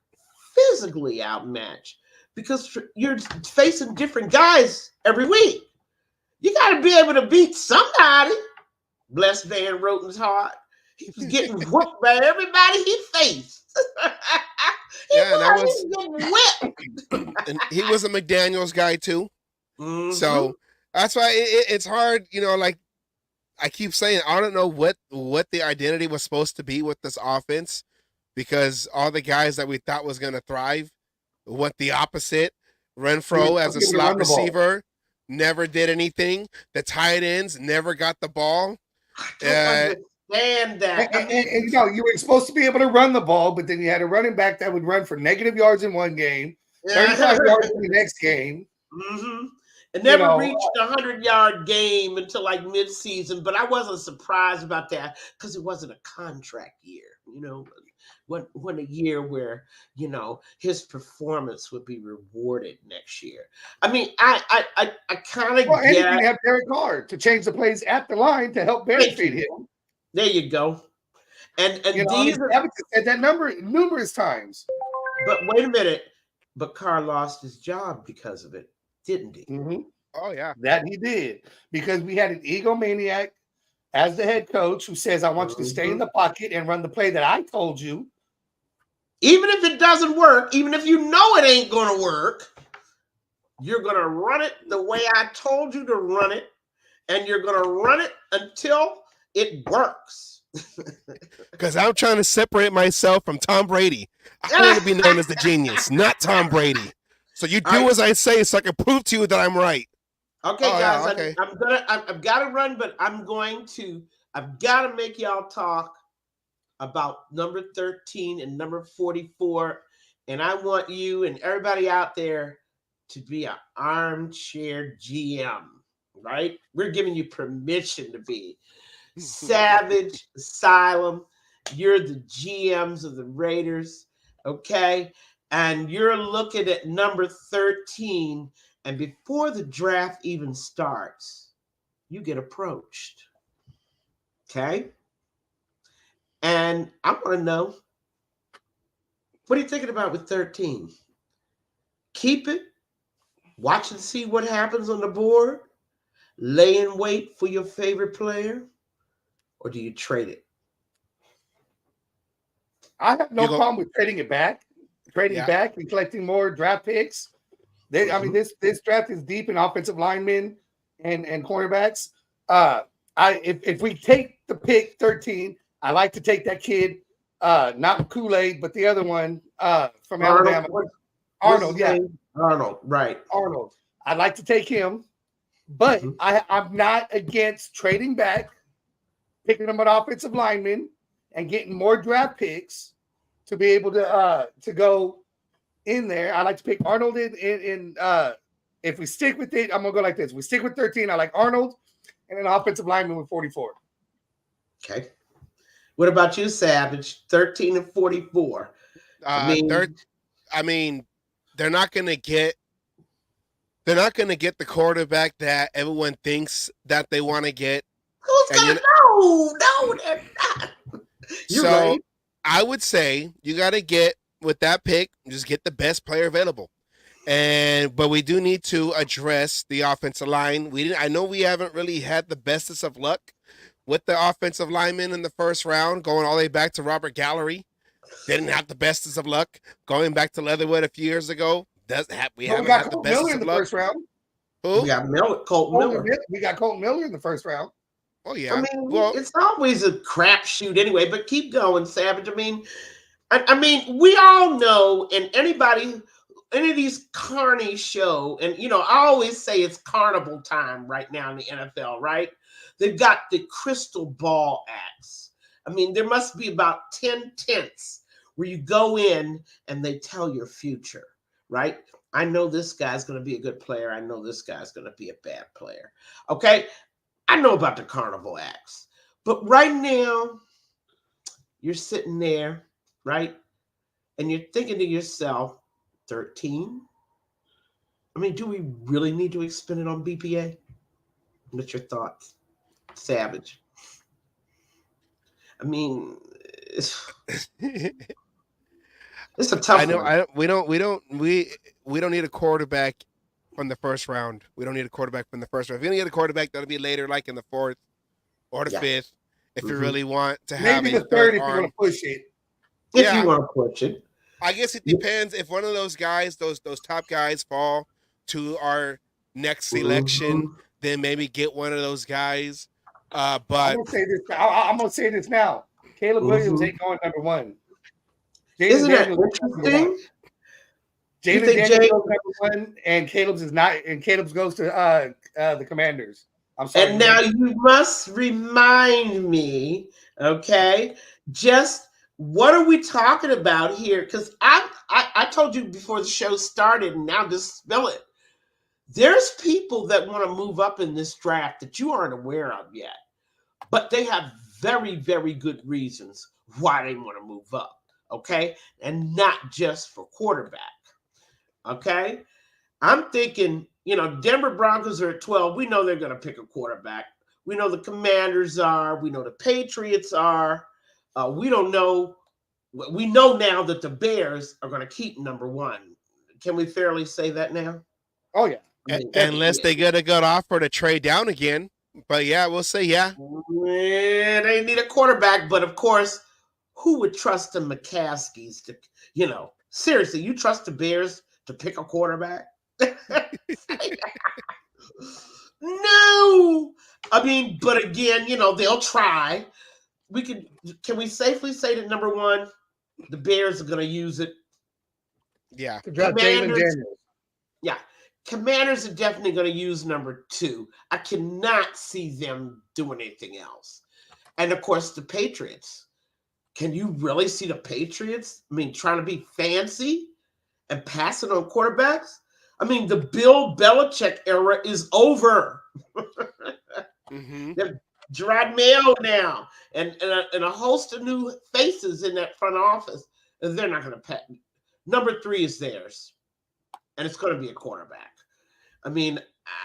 physically outmatched, because you're facing different guys every week. You got to be able to beat somebody. Bless Van Roten's heart. He was getting whooped by everybody he faced. That was whipped. And he was a McDaniels guy too. So that's why it's hard, you know, like I keep saying, I don't know what the identity was supposed to be with this offense, because all the guys that we thought was going to thrive went the opposite. Renfro as a slot receiver never did anything. The tight ends never got the ball. And you know, you were supposed to be able to run the ball, but then you had a running back that would run for negative yards in one game, 35 yards in the next game. It never reached a 100-yard game until like mid-season, but I wasn't surprised about that because it wasn't a contract year, you know, when a year where, you know, his performance would be rewarded next year. I mean, I kind of get. And you can have Derek Carr to change the plays at the line to help benefit him. There you go. And you know, these said that number numerous times. But wait a minute. But Carr lost his job because of it, didn't he? Oh, yeah. That he did. Because we had an egomaniac as the head coach who says, I want you to stay in the pocket and run the play that I told you. Even if it doesn't work, even if you know it ain't going to work, you're going to run it the way I told you to run it. And you're going to run it until it works. Because I'm trying to separate myself from Tom Brady. I want to be known as the genius, not Tom Brady. So you do as I say, so I can prove to you that I'm right. Okay, guys. Yeah, okay. I've got to run, but I've got to make y'all talk about number 13 and number 44. And I want you and everybody out there to be an armchair GM, right? We're giving you permission to be. Savage, Asylum, you're the GMs of the Raiders, okay? And you're looking at number 13, and before the draft even starts, you get approached, okay? And I want to know, what are you thinking about with 13? Keep it, watch and see what happens on the board, lay in wait for your favorite player, or do you trade it? I have no You go- problem with trading Yeah. back and collecting more draft picks. I mean, this draft is deep in offensive linemen and cornerbacks. If we take the pick 13, I like to take that kid, not Kool-Aid, but the other one from Alabama. Arnold, yeah. Arnold, right. Arnold. I'd like to take him, but I'm not against trading back, picking them an offensive lineman, and getting more draft picks to be able to go in there. I like to pick Arnold in if we stick with it, I'm gonna go like this. We stick with 13. I like Arnold and an offensive lineman with 44. Okay. What about you, Savage? 13 and 44. I mean, they're not gonna get the quarterback that everyone thinks that they want to get. Who's gonna no, they're not. You're So right. I would say you gotta get with that pick, just get the best player available. But we do need to address the offensive line. I know we haven't really had the bestest of luck with the offensive linemen in the first round, going all the way back to Robert Gallery. Didn't have the bestest of luck. Going back to Leatherwood a few years ago, we haven't had the bestest of luck. First round. Who? We got Colton Miller. We got Colton Miller in the first round. Oh yeah. I mean, it's always a crapshoot anyway. But keep going, Savage. I mean, we all know, and any of these carny show, and I always say it's carnival time right now in the NFL, right? They've got the crystal ball acts. I mean, there must be about 10 tents where you go in and they tell your future, right? I know this guy's going to be a good player. I know this guy's going to be a bad player. Okay? I know about the carnival acts. But right now, you're sitting there, right? And you're thinking to yourself, 13? I mean, do we really need to expend it on BPA? What's your thoughts, Savage? I mean, it's a tough one. We don't need a quarterback from the first round. We don't need a quarterback from the first round. If you need a quarterback, that'll be later, like in the 4th or the 5th, if you really want to have maybe the third if you want to push it. If you want to push it. I guess it depends if one of those guys, those top guys, fall to our next selection, then maybe get one of those guys. But I'm gonna say this now. Caleb Williams ain't going number 1. Isn't that interesting? Jalen Daniels goes number 1, and Caleb's is not, and Caleb's goes to the Commanders. I'm sorry. And now you must remind me, okay, just what are we talking about here? Because I told you before the show started, and now just spill it. There's people that want to move up in this draft that you aren't aware of yet, but they have very, very good reasons why they want to move up, okay? And not just for quarterback, okay? I'm thinking, Denver Broncos are at 12. We know they're going to pick a quarterback. We know the Commanders are. We know the Patriots are. We don't know. We know now that the Bears are going to keep number 1. Can we fairly say that now? Oh, yeah. Unless they get a good offer to trade down again. But yeah, we'll say yeah. They need a quarterback, but of course, who would trust the McCaskies to, seriously, you trust the Bears to pick a quarterback? No. I mean, but again, they'll try. Can we safely say that number 1, the Bears are going to use it? Yeah. Commanders are definitely going to use number 2. I cannot see them doing anything else. And of course, the Patriots. Can you really see the Patriots? I mean, trying to be fancy and passing on quarterbacks? I mean, the Bill Belichick era is over. Gerard Mayo now, and a host of new faces in that front office, and they're not going to pay. Number 3 is theirs, and it's going to be a quarterback. I mean,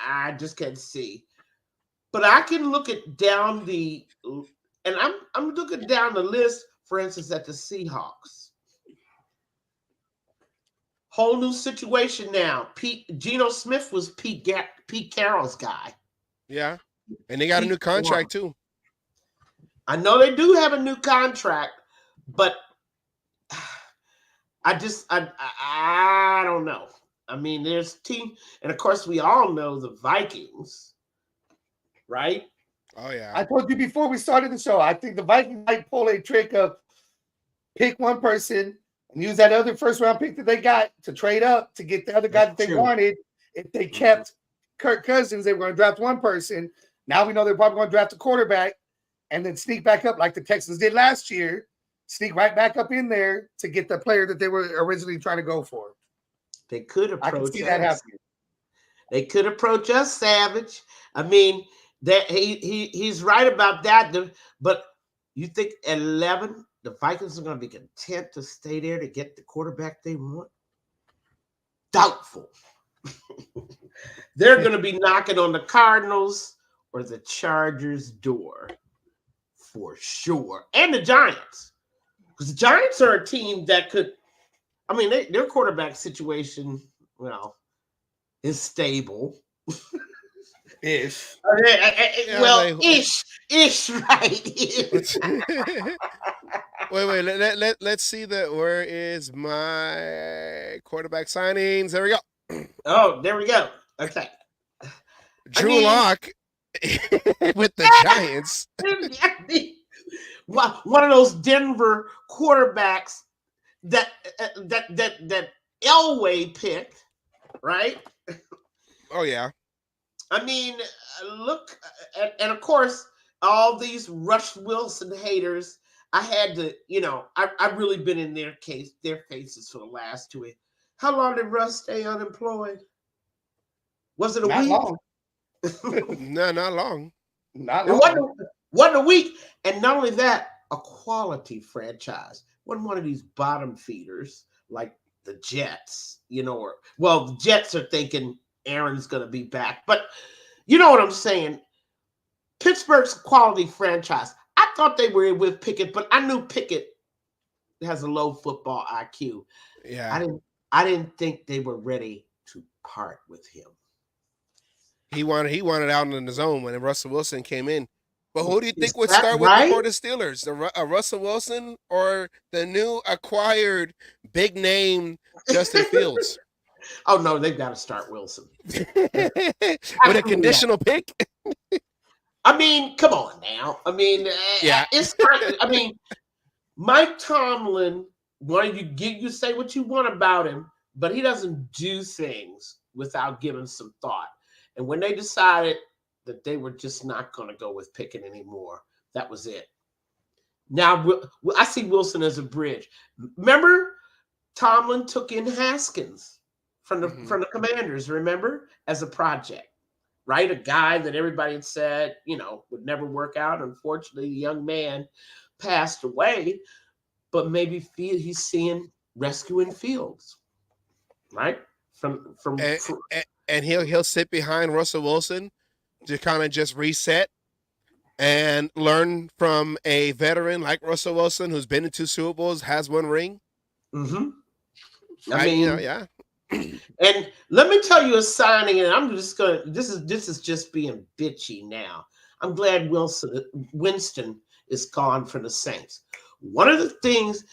I just can't see. But I can look down the list, for instance, at the Seahawks. Whole new situation now. Geno Smith was Pete Carroll's guy. Yeah. And they got a new contract too. I know they do have a new contract, but I don't know. I mean, there's team, and of course we all know the Vikings, right? Oh yeah. I told you before we started the show, I think the Vikings might pull a trick of pick one person and use that other first round pick that they got to trade up to get the other guy that they wanted. If they kept Kirk Cousins, they were going to draft one person. Now we know they're probably going to draft a quarterback and then sneak back up like the Texans did last year, sneak right back up in there to get the player that they were originally trying to go for. They could approach I can see that happening. They could approach us, Savage. I mean, that he's right about that. But you think at 11, the Vikings are going to be content to stay there to get the quarterback they want? Doubtful. They're going to be knocking on the Cardinals or the Chargers' door for sure. And the Giants. Because the Giants are a team that could, I mean, their quarterback situation, well, is stable. Ish. Ish, right? Wait. Let's see that. Where is my quarterback signings? There we go. Oh, there we go. Okay. Drew Lock with the Giants. One of those Denver quarterbacks that Elway picked, right? Oh yeah. I mean, look, and of course, all these Russ Wilson haters. I had to, I've really been in their faces for the last 2 weeks. How long did Russ stay unemployed? Was it a week? Long. No, not long. Not long. It wasn't a week. And not only that, a quality franchise. Wasn't one of these bottom feeders like the Jets, the Jets are thinking Aaron's going to be back. But you know what I'm saying? Pittsburgh's a quality franchise. I thought they were with Pickett, but I knew Pickett has a low football IQ. Yeah. I didn't think they were ready to part with him. He wanted out in the zone when Russell Wilson came in. But who do you think would start with before the Steelers? Russell Wilson or the new acquired big name Justin Fields? Oh no, they've got to start Wilson with a conditional pick. I mean, come on now. I mean, yeah, it's kind of, I mean, Mike Tomlin wanted you say what you want about him, but he doesn't do things without giving some thought. And when they decided that they were just not going to go with Pickett anymore, that was it. Now I see Wilson as a bridge. Remember, Tomlin took in Haskins from the Commanders. Remember, as a project. Right? A guy that everybody had said, would never work out. Unfortunately, the young man passed away, but maybe he's seeing rescuing Fields, right? And he'll sit behind Russell Wilson to kind of just reset and learn from a veteran like Russell Wilson who's been in 2 Super Bowls, has 1 ring. Mm-hmm. I mean, yeah. And let me tell you a signing, and I'm just gonna. This is just being bitchy now. I'm glad Winston is gone from the Saints. One of the things,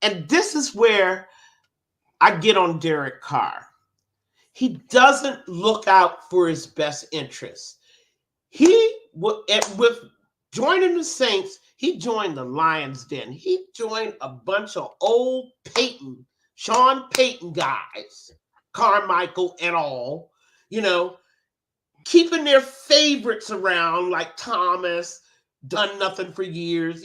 and this is where I get on Derek Carr. He doesn't look out for his best interests. With joining the Saints, he joined the Lions Den. He joined a bunch of old Sean Payton guys, Carmichael and all, keeping their favorites around like Thomas, done nothing for years.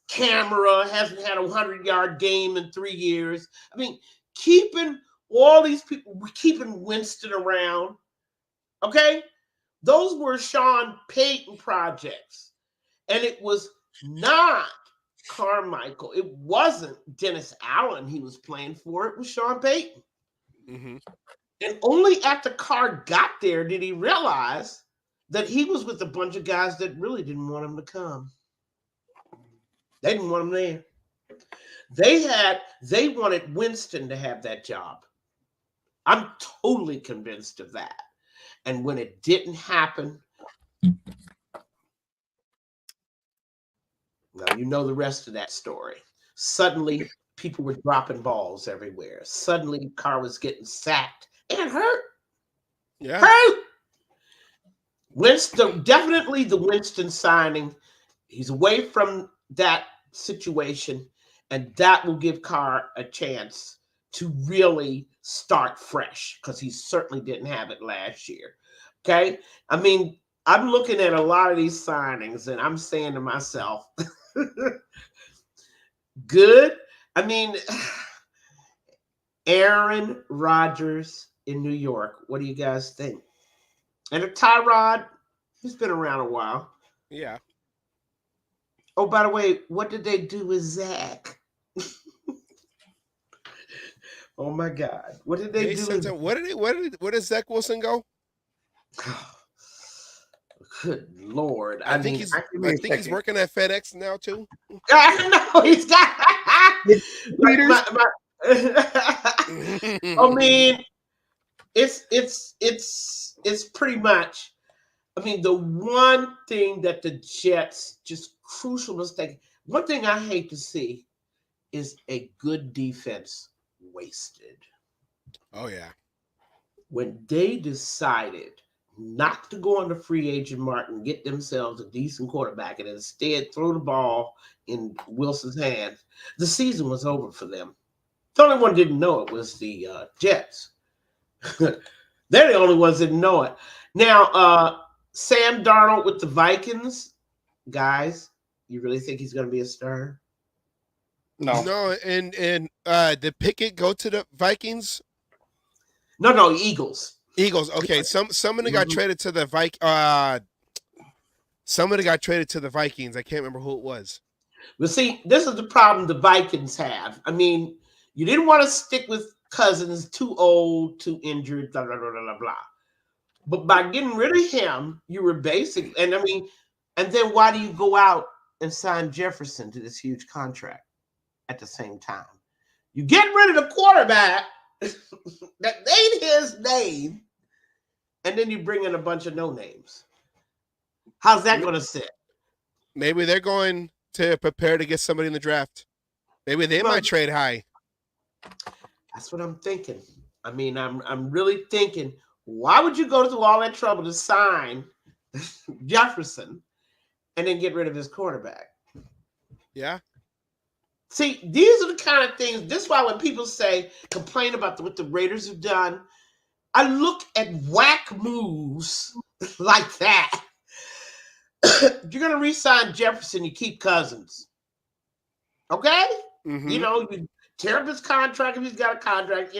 Camera hasn't had a 100-yard game in 3 years. I mean, keeping all these people, keeping Winston around. Okay? Those were Sean Payton projects. And it was not Carmichael. It wasn't Dennis Allen he was playing for. It was Sean Payton. Mm-hmm. And only after Carr got there did he realize that he was with a bunch of guys that really didn't want him to come. They didn't want him there. They wanted Winston to have that job. I'm totally convinced of that. And when it didn't happen, Now, you know the rest of that story. Suddenly, people were dropping balls everywhere. Suddenly, Carr was getting sacked and hurt. Yeah. Hurt! Winston, definitely the Winston signing. He's away from that situation, and that will give Carr a chance to really start fresh because he certainly didn't have it last year. Okay? I mean, I'm looking at a lot of these signings, and I'm saying to myself, good. I mean, Aaron Rodgers in New York. What do you guys think? And Tyrod, he's been around a while. Yeah. Oh, by the way, what did they do with Zach? Oh my God, what did they do? Where did Zach Wilson go? Good Lord! I think he's working at FedEx now too. I know he's got. I mean, it's pretty much. I mean, the one thing that the Jets just crucial mistake. One thing I hate to see is a good defense wasted. Oh yeah. When they decided not to go on the free agent market and get themselves a decent quarterback and instead throw the ball in Wilson's hands, the season was over for them. The only one didn't know it was the Jets. They're the only ones that didn't know it. Now, Sam Darnold with the Vikings, guys, you really think he's going to be a star? No, and did Pickett go to the Vikings? No, Eagles. Eagles. Okay, somebody got traded to the somebody got traded to the Vikings. I can't remember who it was. But see, this is the problem the Vikings have. I mean, you didn't want to stick with Cousins, too old, too injured, blah, blah, blah, blah, blah. But by getting rid of him, you were basic. And I mean, and then why do you go out and sign Jefferson to this huge contract at the same time? You get rid of the quarterback that made his name, and then you bring in a bunch of no names. How's that going to sit? Maybe they're going to prepare to get somebody in the draft. Maybe they might trade high. That's what I'm thinking. I mean, I'm really thinking, why would you go through all that trouble to sign Jefferson and then get rid of his quarterback? Yeah. See, these are the kind of things. This is why when people complain about what the Raiders have done, I look at whack moves like that. You're going to re-sign Jefferson, you keep Cousins. Okay? Mm-hmm. You know, you tear up his contract if he's got a contract,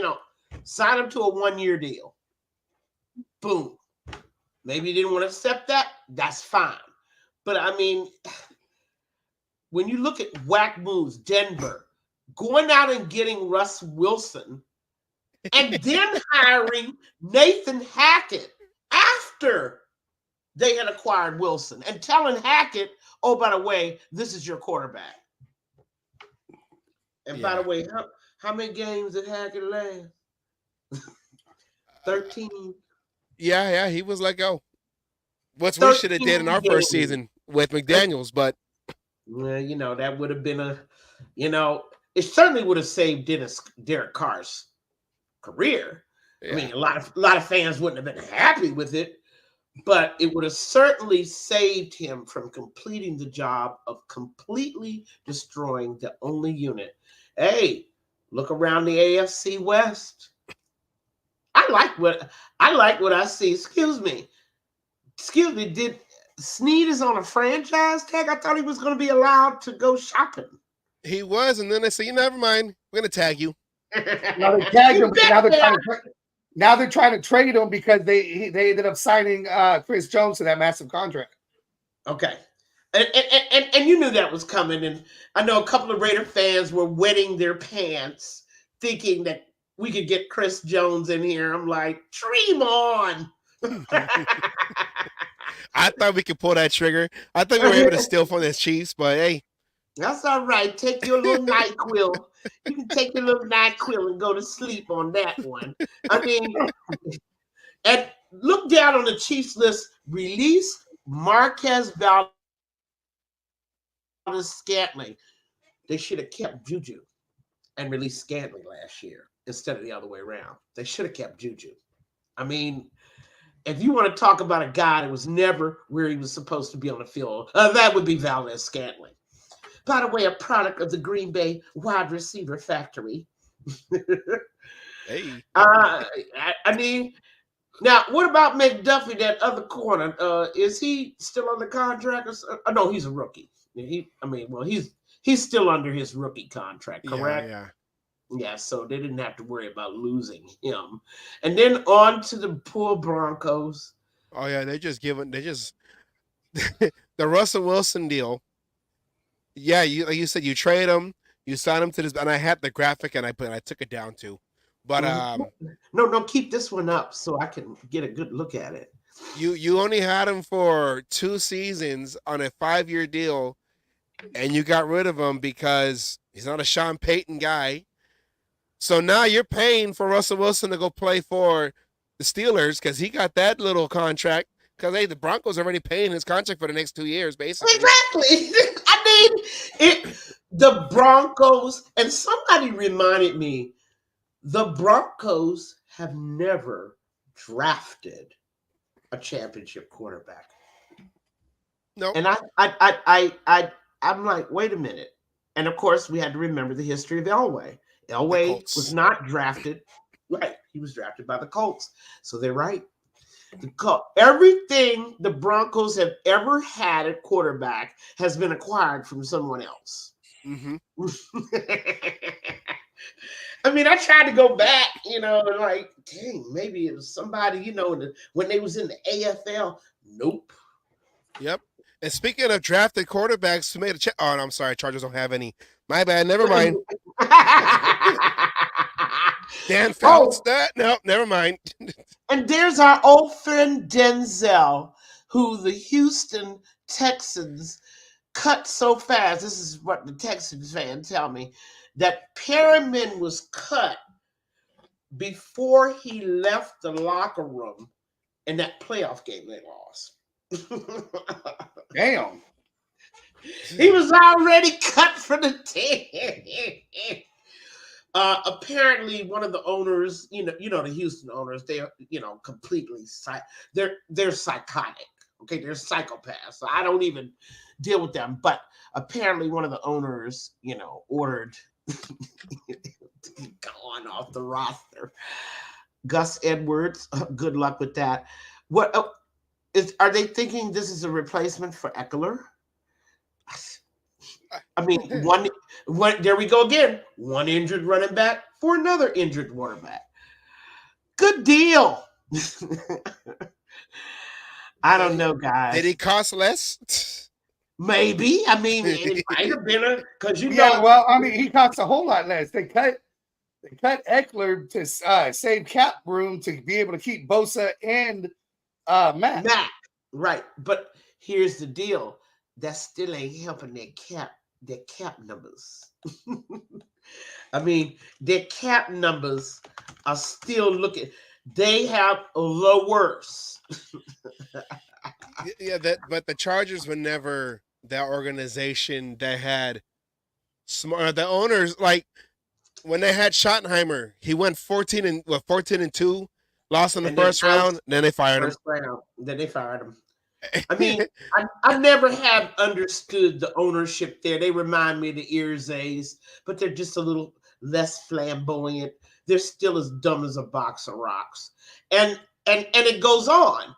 sign him to a 1-year deal. Boom. Maybe you didn't want to accept that. That's fine. But I mean, when you look at whack moves, Denver, going out and getting Russ Wilson and then hiring Nathan Hackett after they had acquired Wilson and telling Hackett, oh, by the way, this is your quarterback. And by the way, how many games did Hackett last? 13. Yeah, he was let go. What we should have did in our first season with McDaniels, but well, that would have been it certainly would have saved Derek Carr's career. Yeah. I mean, a lot of fans wouldn't have been happy with it, but it would have certainly saved him from completing the job of completely destroying the only unit. Hey, look around the AFC West. I like what I see. Excuse me. Did Snead is on a franchise tag? I thought he was going to be allowed to go shopping. He was, and then they say, never mind, we're going to tag you. Now they tagged him. Now they're trying to trade him because they ended up signing Chris Jones to that massive contract. Okay. And you knew that was coming. And I know a couple of Raider fans were wetting their pants thinking that we could get Chris Jones in here. I'm like, dream on. I thought we could pull that trigger. I thought we were able to steal from the Chiefs, but hey. That's all right. Take your little NyQuil. You can take your little NyQuil and go to sleep on that one. I mean, and look down on the Chiefs list. Release Marquez Scantling. They should have kept Juju and released Scantling last year instead of the other way around. They should have kept Juju. I mean, if you want to talk about a guy that was never where he was supposed to be on the field, that would be Valdez Scantling. By the way, a product of the Green Bay wide receiver factory. Hey. I mean, now what about McDuffie, that other corner? Is he still under contract? No, he's a rookie. He's still under his rookie contract, correct? Yeah, so they didn't have to worry about losing him. And then on to the poor Broncos. Oh yeah, the Russell Wilson deal. Yeah, like you said, you trade him, you sign him to this, and I had the graphic and I took it down too. But no, keep this one up so I can get a good look at it. You only had him for 2 seasons on a 5-year deal, and you got rid of him because he's not a Sean Payton guy. So now you're paying for Russell Wilson to go play for the Steelers because he got that little contract. Because hey, the Broncos are already paying his contract for the next 2 years, basically. Exactly. I mean, the Broncos, and somebody reminded me, the Broncos have never drafted a championship quarterback. No. And I'm like, wait a minute. And of course, we had to remember the history of Elway. Elway was not drafted. Right. He was drafted by the Colts. So they're right. Everything the Broncos have ever had at quarterback has been acquired from someone else. Mm-hmm. I mean, I tried to go back, like, dang, maybe it was somebody, when they was in the AFL. Nope. Yep. And speaking of drafted quarterbacks who made a oh, no, I'm sorry, Chargers don't have any. My bad. Never mind. Dan Fouts that? No, never mind. And there's our old friend Denzel, who the Houston Texans cut so fast. This is what the Texans fans tell me, that Perriman was cut before he left the locker room in that playoff game they lost. Damn. He was already cut from the team. Apparently, one of the owners, the Houston owners, they're, completely they're psychotic. Okay, they're psychopaths. So I don't even deal with them. But apparently, one of the owners, ordered gone off the roster. Gus Edwards, good luck with that. What are they thinking? This is a replacement for Eckler? I mean, one. There we go again. One injured running back for another injured quarterback. Good deal. I don't know, guys. Did he cost less? Maybe. I mean, it might have been because Yeah, well, I mean, he costs a whole lot less. They cut Eckler to save cap room to be able to keep Bosa and Matt. Right. But here's the deal. That still ain't helping their cap numbers. I mean, their cap numbers are still looking. They have the worst. But the Chargers were never that organization that had smart. The owners, like when they had Schottenheimer, he went 14-2, lost in the first round. Then they fired him. Then they fired him. I mean, I never have understood the ownership there. They remind me of the Irzays, but they're just a little less flamboyant. They're still as dumb as a box of rocks. And it goes on.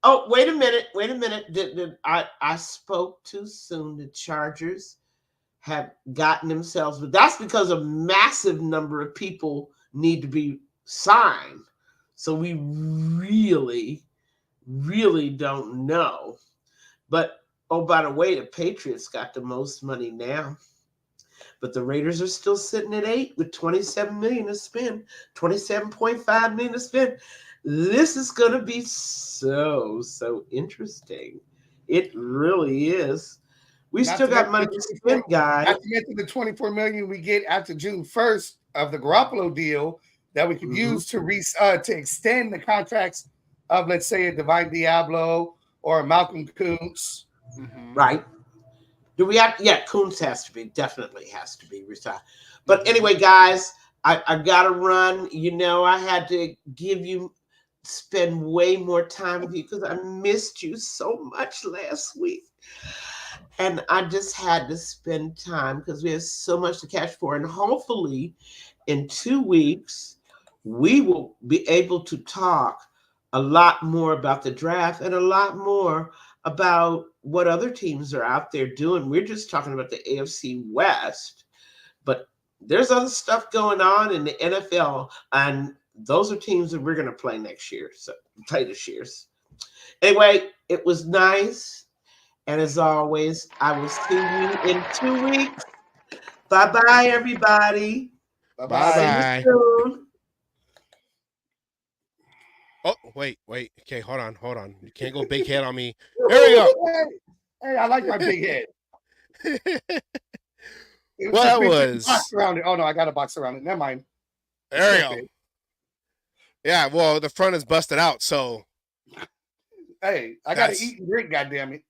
Oh, wait a minute. I spoke too soon. The Chargers have gotten themselves, but that's because a massive number of people need to be signed. So we really don't know. But oh, by the way, the Patriots got the most money now. But the Raiders are still sitting at 8 with $27 million to spend, $27.5 million to spend. This is going to be so interesting. It really is. We still got money to spend, guys. Not to mention the $24 million we get after June 1st of the Garoppolo deal that we can use to extend the contracts of, let's say, a Divine Diablo or Malcolm Kuntz. Right. Do we have? Yeah, Kuntz definitely has to be retired. But anyway, guys, I got to run. I had to spend way more time with you because I missed you so much last week. And I just had to spend time because we have so much to catch for. And hopefully in 2 weeks, we will be able to talk a lot more about the draft and a lot more about what other teams are out there doing. We're just talking about the AFC West, but there's other stuff going on in the NFL, and those are teams that we're going to play this year. Anyway, it was nice. And as always, I will see you in 2 weeks. Bye-bye, everybody. Bye-bye. See you soon. Oh, wait. Okay, hold on. You can't go big head on me. There we go. Hey, I like my big head. Well, that was box around it. Oh no, I got a box around it. Never mind. There we go. Yeah, well, the front is busted out, so hey, I gotta eat and drink, goddammit.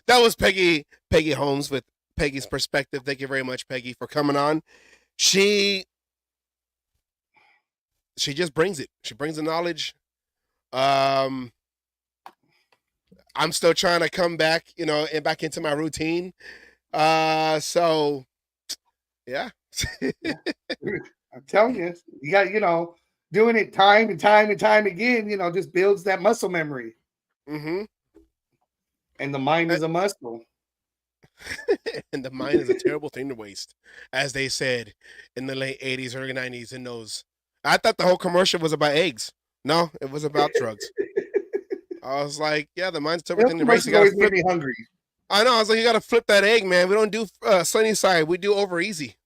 That was Peggy Holmes with Peggy's perspective. Thank you very much, Peggy, for coming on. She just brings it. She brings the knowledge. I'm still trying to come back, and back into my routine. So yeah. I'm telling you, you got, doing it time and time and time again, just builds that muscle memory. Mm-hmm. And the mind is a muscle. And the mind is a terrible thing to waste, as they said in the late 80s, early 90s. In those, I thought the whole commercial was about eggs. No, it was about drugs. I was like, yeah, the mind's a terrible thing to waste. Always made me hungry. I know. I was like, you got to flip that egg, man. We don't do sunny side. We do over easy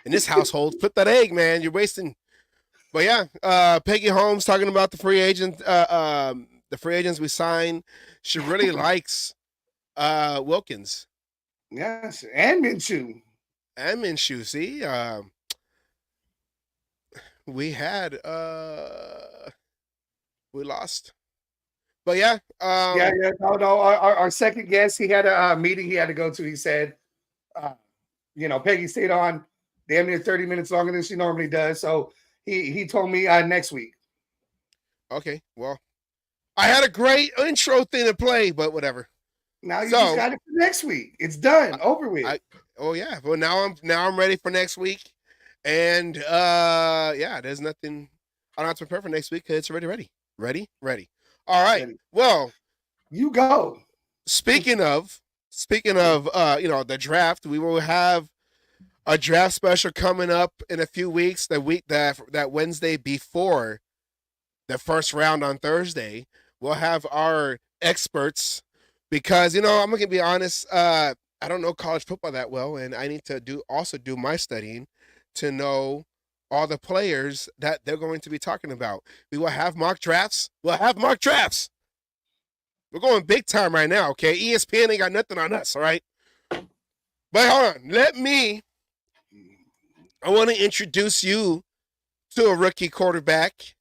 in this household. Flip that egg, man. You're wasting. But yeah, Peggy Holmes talking about the free agents we signed. She really likes Wilkins. Yes, and Minshew. See, we lost. But yeah. No. Our second guest, he had a meeting he had to go to. He said, Peggy stayed on damn near 30 minutes longer than she normally does. So he told me next week. Okay, well, I had a great intro thing to play, but whatever. Now you just got it for next week. It's done, over with. Well, now I'm ready for next week, and there's nothing. I don't have to prepare for next week because it's already ready. All right. Well, you go. Speaking of the draft, we will have a draft special coming up in a few weeks. That Wednesday before the first round on Thursday, we'll have our experts because I'm gonna be honest. I don't know college football that well, and I need to do my studying to know all the players that they're going to be talking about. We will have mock drafts. We're going big time right now, okay? ESPN ain't got nothing on us, all right? But hold on. I want to introduce you to a rookie quarterback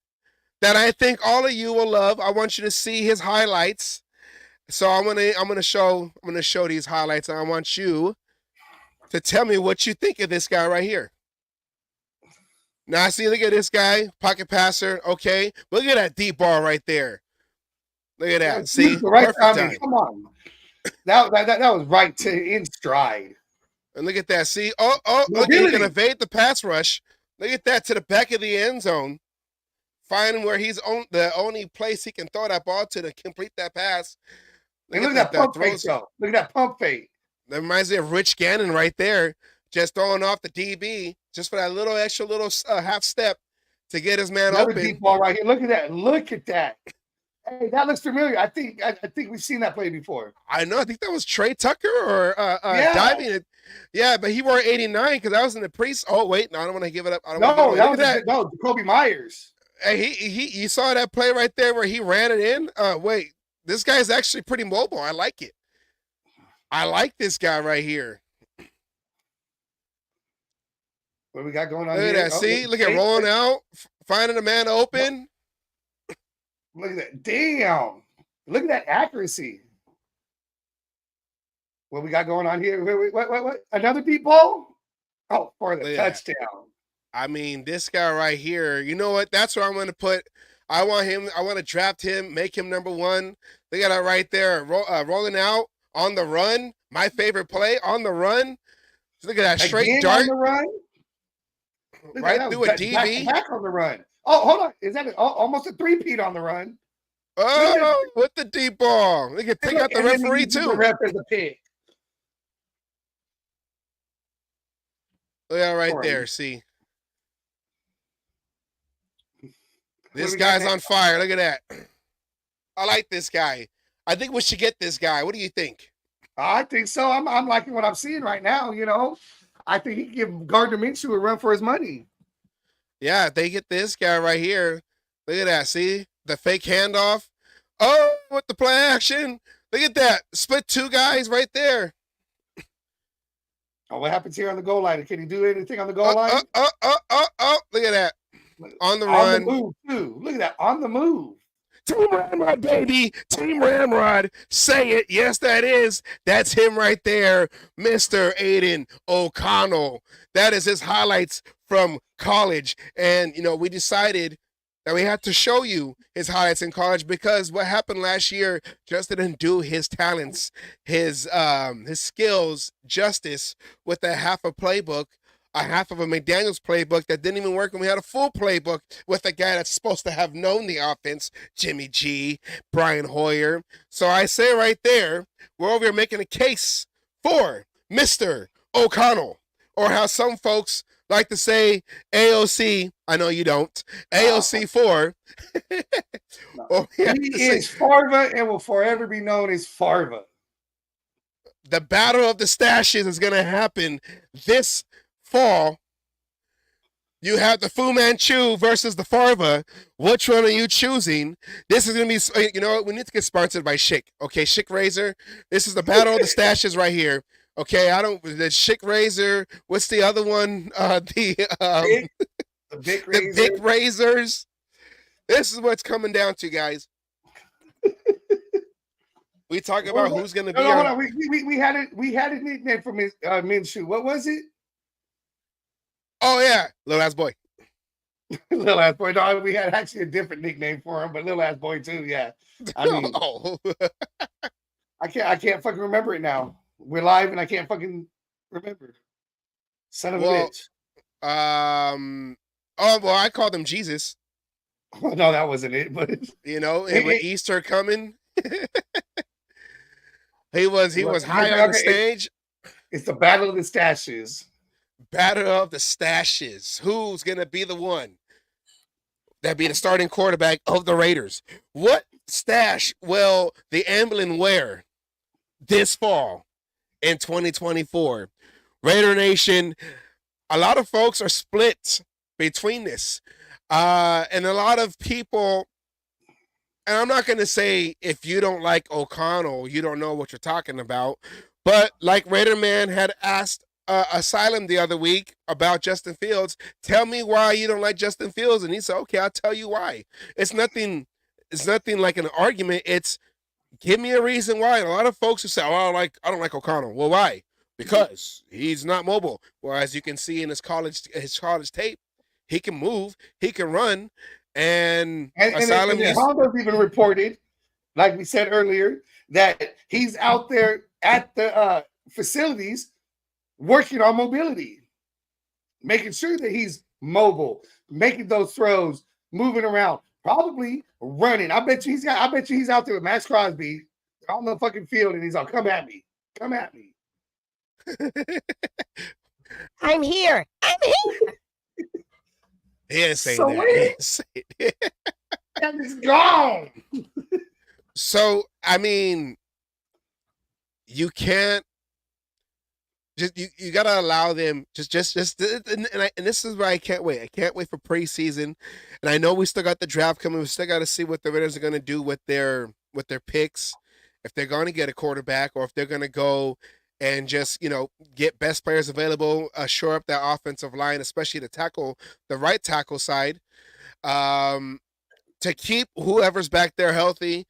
that I think all of you will love. I want you to see his highlights. So I'm gonna show these highlights, and I want you to tell me what you think of this guy right here. Now, look at this guy, pocket passer, okay? Look at that deep ball right there. Look at that. See, right time. Come on. That was right in stride. And look at that. See, look, he can evade the pass rush. Look at that to the back of the end zone. Finding where he's the only place he can throw that ball to complete that pass. Look at that pump fake, though. Look at that pump fake. That reminds me of Rich Gannon right there, just throwing off the DB just for that extra half step to get his man open. Deep ball right here. Look at that. Hey, that looks familiar. I think we've seen that play before. I know. I think that was Trey Tucker or diving. Yeah, but he wore 89 because I was in the priest. Oh wait, no, I don't want to give it up. No, Jacoby Myers. Hey, you saw that play right there where he ran it in. Wait, this guy's actually pretty mobile. I like it. I like this guy right here. What we got going on here? Look at that. See, look at rolling out, finding a man open. Look at that. Damn. Look at that accuracy. What we got going on here? Wait, what? Another deep ball? Oh, for the touchdown. I mean, this guy right here, you know what? That's where I'm going to put. I want to draft him, make him number one. They got it right there, rolling out on the run. My favorite play on the run. Look at that straight dart. On the run? Right through a DB. Back on the run. Oh, hold on. Is that almost a three-peat on the run? Oh, with the deep ball. They can take out the referee too. The ref is a pick. Yeah, right there. See. This guy's on fire. Look at that. I like this guy. I think we should get this guy. What do you think? I think so. I'm liking what I'm seeing right now, you know. I think he can give Gardner Minshew a run for his money. Yeah, if they get this guy right here. Look at that. See? The fake handoff. Oh, with the play action. Look at that. Split two guys right there. Oh, what happens here on the goal line? Can he do anything on the goal line? Look at that. On the run. On the move, too. Look at that. On the move. Team Ramrod, baby. Team Ramrod. Say it. Yes, that is. That's him right there. Mr. Aiden O'Connell. That is his highlights from college. And, you know, we decided that we had to show you his highlights in college because what happened last year just didn't do his talents, his skills justice with a half a playbook, a half of a McDaniels playbook that didn't even work, and we had a full playbook with a guy that's supposed to have known the offense, Jimmy G, Brian Hoyer. So I say right there, we're over here making a case for Mr. O'Connell, or how some folks like to say AOC. I know you don't. AOC 4. He is Farva and will forever be known as Farva. The battle of the stashes is going to happen this fall. You have the Fu Manchu versus the Farva. Which one are you choosing? This is going to be, you know what? We need to get sponsored by Schick. Okay, Schick Razor. This is the battle of the stashes right here. Okay, the Schick Razor. What's the other one? The Vic Razors. This is what's coming down to, guys. We talk about who's going to be. Hold on. We had a nickname for Minshew. What was it? Oh yeah, little ass boy. Little ass boy. No, we had actually a different nickname for him, but little ass boy too. Yeah. I mean, I can't fucking remember it now. We're live and I can't fucking remember. Son of a bitch. Oh well, I called him Jesus. No, that wasn't it. But you know, with Easter coming, he was high on the stage. It's the battle of the stashes. Battle of the stashes. Who's gonna be the one that be the starting quarterback of the Raiders? What stash will the Amblin wear this fall in 2024? Raider Nation, a lot of folks are split between this. And a lot of people, and I'm not going to say if you don't like O'Connell, you don't know what you're talking about, but like Raider Man had asked Asylum the other week about Justin Fields, tell me why you don't like Justin Fields. And he said, okay, I'll tell you why. It's nothing like an argument. It's give me a reason why. And a lot of folks who say, oh, I don't like O'Connell. Well, why? Because he's not mobile. Well, as you can see in his college tape, he can move, he can run, and Asylum. And Honda's even reported, like we said earlier, that he's out there at the facilities working on mobility, making sure that he's mobile, making those throws, moving around, probably running. I bet you he's out there with Max Crosby on the fucking field, and he's like, "Come at me, come at me." I'm here. He didn't say that. He didn't say it. And it's gone. So I mean, you can't. You gotta allow them and this is why I can't wait. I can't wait for preseason, and I know we still got the draft coming. We still got to see what the Raiders are gonna do with their picks, if they're gonna get a quarterback or if they're gonna go and just get best players available, shore up that offensive line, especially the right tackle side, to keep whoever's back there healthy.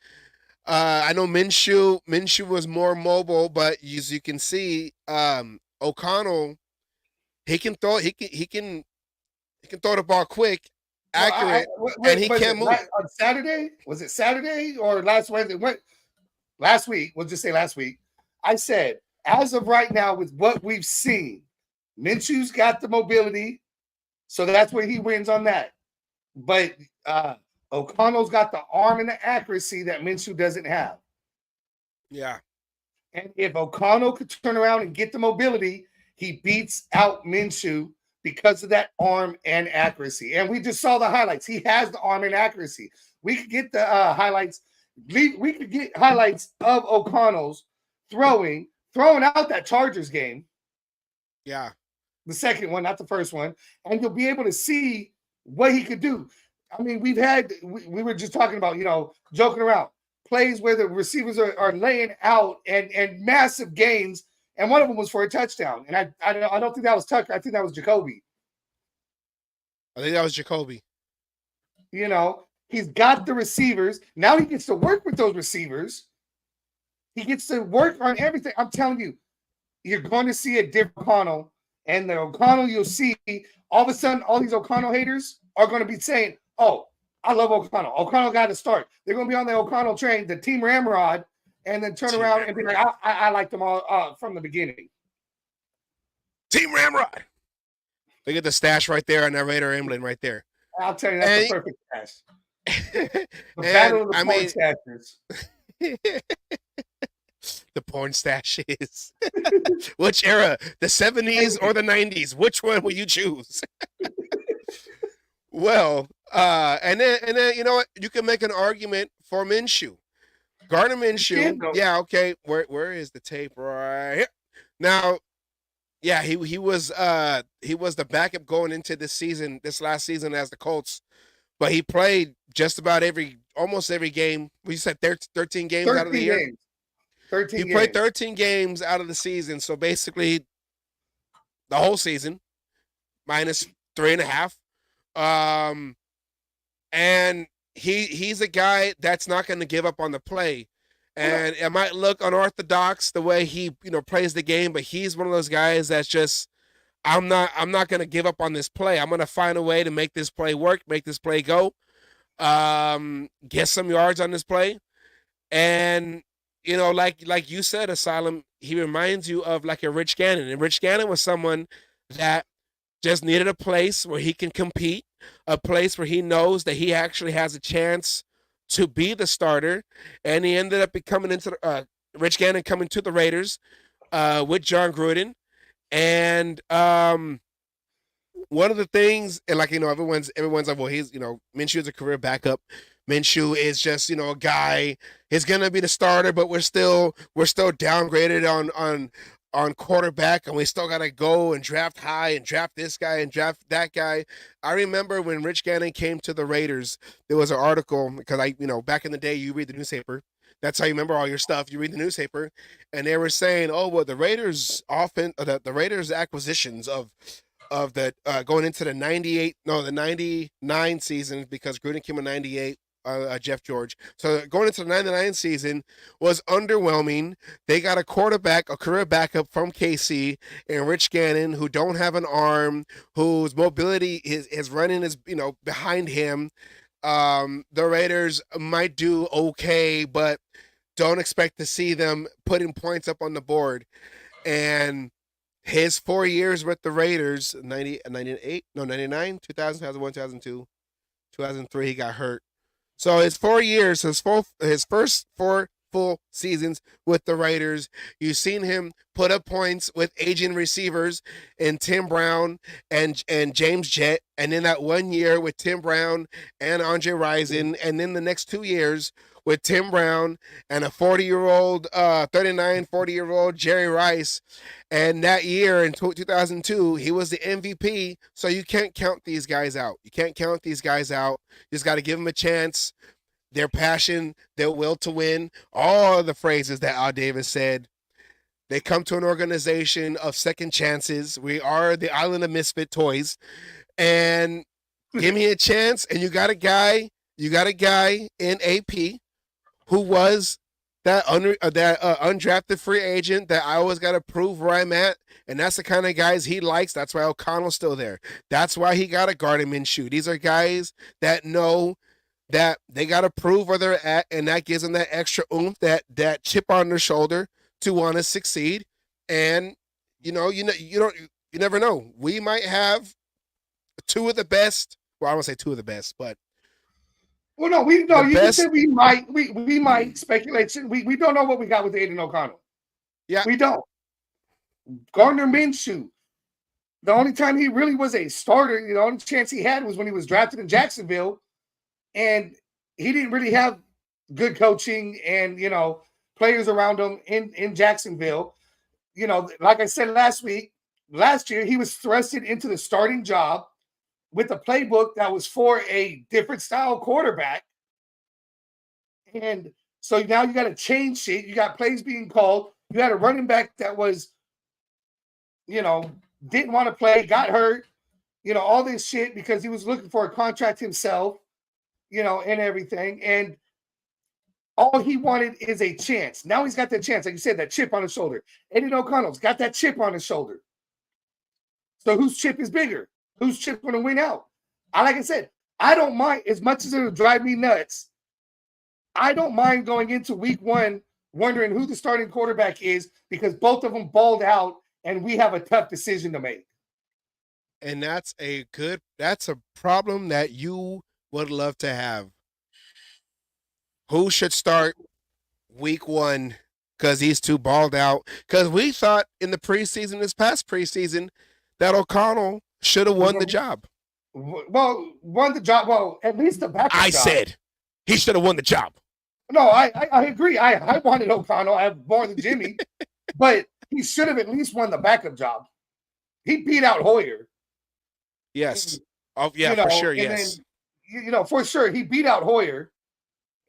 I know Minshew was more mobile, but as you can see, O'Connell, he can throw the ball quick, accurate, and he can't move. On Saturday? Was it Saturday or last Wednesday? What? Last week? We'll just say last week. I said, as of right now, with what we've seen, Minshew's got the mobility, so that's where he wins on that. But O'Connell's got the arm and the accuracy that Minshew doesn't have. Yeah. And if O'Connell could turn around and get the mobility, he beats out Minshew because of that arm and accuracy. And we just saw the highlights. He has the arm and accuracy. We could get the highlights. We could get highlights of O'Connell's throwing out that Chargers game. Yeah. The second one, not the first one. And you'll be able to see what he could do. I mean, we were just talking about, joking around. Plays where the receivers are laying out and massive gains. And one of them was for a touchdown. And I don't think that was Tucker. I think that was Jacoby. I think that was Jacoby. He's got the receivers. Now he gets to work with those receivers. He gets to work on everything. I'm telling you, you're going to see a different O'Connell. And the O'Connell you'll see, all of a sudden, all these O'Connell haters are going to be saying, oh, I love O'Connell. O'Connell got to start. They're going to be on the O'Connell train, the Team Ramrod, and then turn around and be like, I like them all from the beginning. Team Ramrod. Look at the stash right there on that Raider emblem right there. I'll tell you, that's the perfect stash. The battle of the porn stashers. The porn stashes. Which era? The 70s or the 90s? Which one will you choose? Well, and then you know what? You can make an argument for Minshew. Gardner Minshew. Yeah, okay. Where is the tape right here? Now, yeah, he was the backup going into this last season as the Colts, but he played just about almost every game. We said 13 games out of the year. 13 he played 13 games out of the season, so basically the whole season minus 3.5. And he's a guy that's not going to give up on the play. And it might look unorthodox the way he plays the game, but he's one of those guys that's just I'm not going to give up on this play. I'm going to find a way to make this play work, make this play go, get some yards on this play. And like you said, Asylum, he reminds you of like a Rich Gannon. And Rich Gannon was someone that just needed a place where he can compete, a place where he knows that he actually has a chance to be the starter. And he ended up becoming Rich Gannon coming to the Raiders with John Gruden. And one of the things, and everyone's like, well, he's Minshew's a career backup. Minshew is just a guy. He's gonna be the starter, but we're still downgraded on quarterback, and we still gotta go and draft high and draft this guy and draft that guy. I remember when Rich Gannon came to the Raiders, there was an article because back in the day you read the newspaper. That's how you remember all your stuff. You read the newspaper, and they were saying, oh well, the Raiders the Raiders acquisitions of the going into the 99 season, because Gruden came in 98. Jeff George. So going into the 99 season was underwhelming. They got a quarterback, a career backup from KC, and Rich Gannon, who don't have an arm, whose mobility is running is behind him. The Raiders might do okay, but don't expect to see them putting points up on the board. And his 4 years with the Raiders, 99, 2000, 2001, 2002, 2003, he got hurt. So his 4 years, his first 4 full seasons with the Raiders, you've seen him put up points with aging receivers and Tim Brown and James Jett, and then that 1 year with Tim Brown and Andre Rison, and then the next 2 years with Tim Brown and a 40-year-old Jerry Rice. And that year in 2002, he was the MVP. So you can't count these guys out. You just got to give them a chance. Their passion, their will to win, all the phrases that Al Davis said. They come to an organization of second chances. We are the island of misfit toys. And give me a chance. And you got a guy in AP who was that undrafted free agent that I always got to prove where I'm at, and that's the kind of guys he likes. That's why O'Connell's still there. That's why he got to guard him and shoot. These are guys that know that they got to prove where they're at, and that gives them that extra oomph, that chip on their shoulder to want to succeed. And you never know. We might have two of the best. Well, I don't say two of the best, but well, no, you can say we might speculate. We don't know what we got with Aiden O'Connell. Yeah, we don't. Gardner Minshew. The only time he really was a starter, the only chance he had was when he was drafted in Jacksonville, and he didn't really have good coaching and players around him in Jacksonville. Like I said last year he was thrusted into the starting job with a playbook that was for a different style quarterback. And so now you got to change shit. You got plays being called. You had a running back that was, didn't want to play, got hurt, all this shit because he was looking for a contract himself, and everything. And all he wanted is a chance. Now he's got that chance. Like you said, that chip on his shoulder. Aiden O'Connell's got that chip on his shoulder. So whose chip is bigger? Whose chip going to win out? Like I said, I don't mind, as much as it'll drive me nuts, I don't mind going into week one wondering who the starting quarterback is because both of them balled out and we have a tough decision to make. And that's a problem that you would love to have. Who should start week one because he's too balled out? Because we thought in the preseason, this past preseason, that O'Connell should have won the job. Well, won the job. Well, at least the backup I job. said he should have won the job. No, I agree. I wanted O'Connell. I have more than Jimmy, but he should have at least won the backup job. He beat out Hoyer. Yes. Oh, yeah, for sure. Yes. Then, for sure, he beat out Hoyer,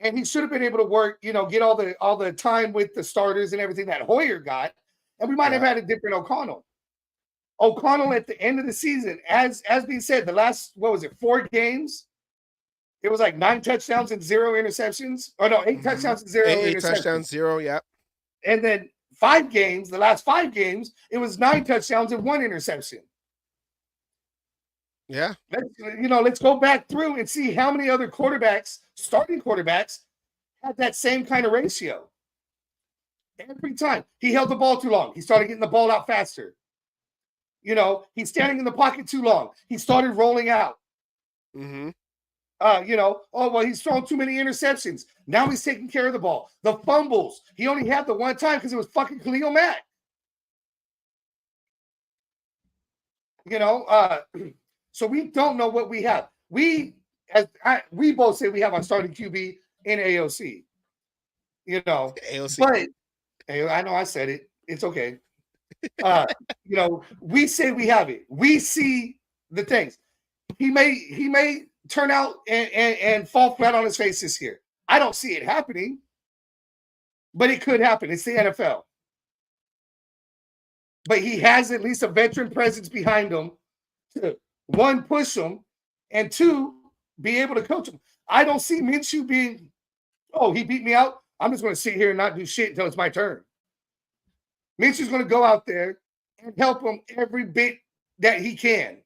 and he should have been able to work. Get all the time with the starters and everything that Hoyer got, and we might have had a different O'Connell. O'Connell at the end of the season, as being said, the last 4 games, it was like 9 touchdowns and 0 interceptions. Oh no, 8 touchdowns and 0 interceptions. 8 touchdowns, 0, yeah. And then 5 games, the last 5 games, it was 9 touchdowns and 1 interception. Yeah. Let's go back through and see how many other starting quarterbacks, had that same kind of ratio. Every time he held the ball too long, he started getting the ball out faster. He's standing in the pocket too long. He started rolling out. Mm-hmm. He's thrown too many interceptions. Now he's taking care of the ball. The fumbles, he only had the one time because it was fucking Khalil Mack. So we don't know what we have. We both say we have our starting QB in AOC. AOC. But I know I said it. It's okay. We say we have it. We see the things. He may turn out and fall flat on his face this year. I don't see it happening, but it could happen. It's the NFL. But he has at least a veteran presence behind him to, 1, push him, and 2, be able to coach him. I don't see Minshew being, he beat me out. I'm just going to sit here and not do shit until it's my turn. Minshew's going to go out there and help him every bit that he can.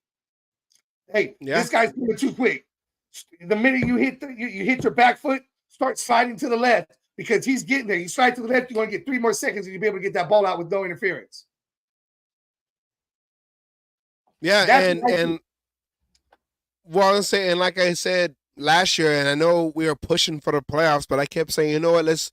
Hey, This guy's moving too quick. The minute you hit your back foot, start sliding to the left because he's getting there. You slide to the left, you're going to get 3 more seconds and you'll be able to get that ball out with no interference. Yeah, and well, I'm saying, like I said last year, and I know we were pushing for the playoffs, but I kept saying, you know what, let's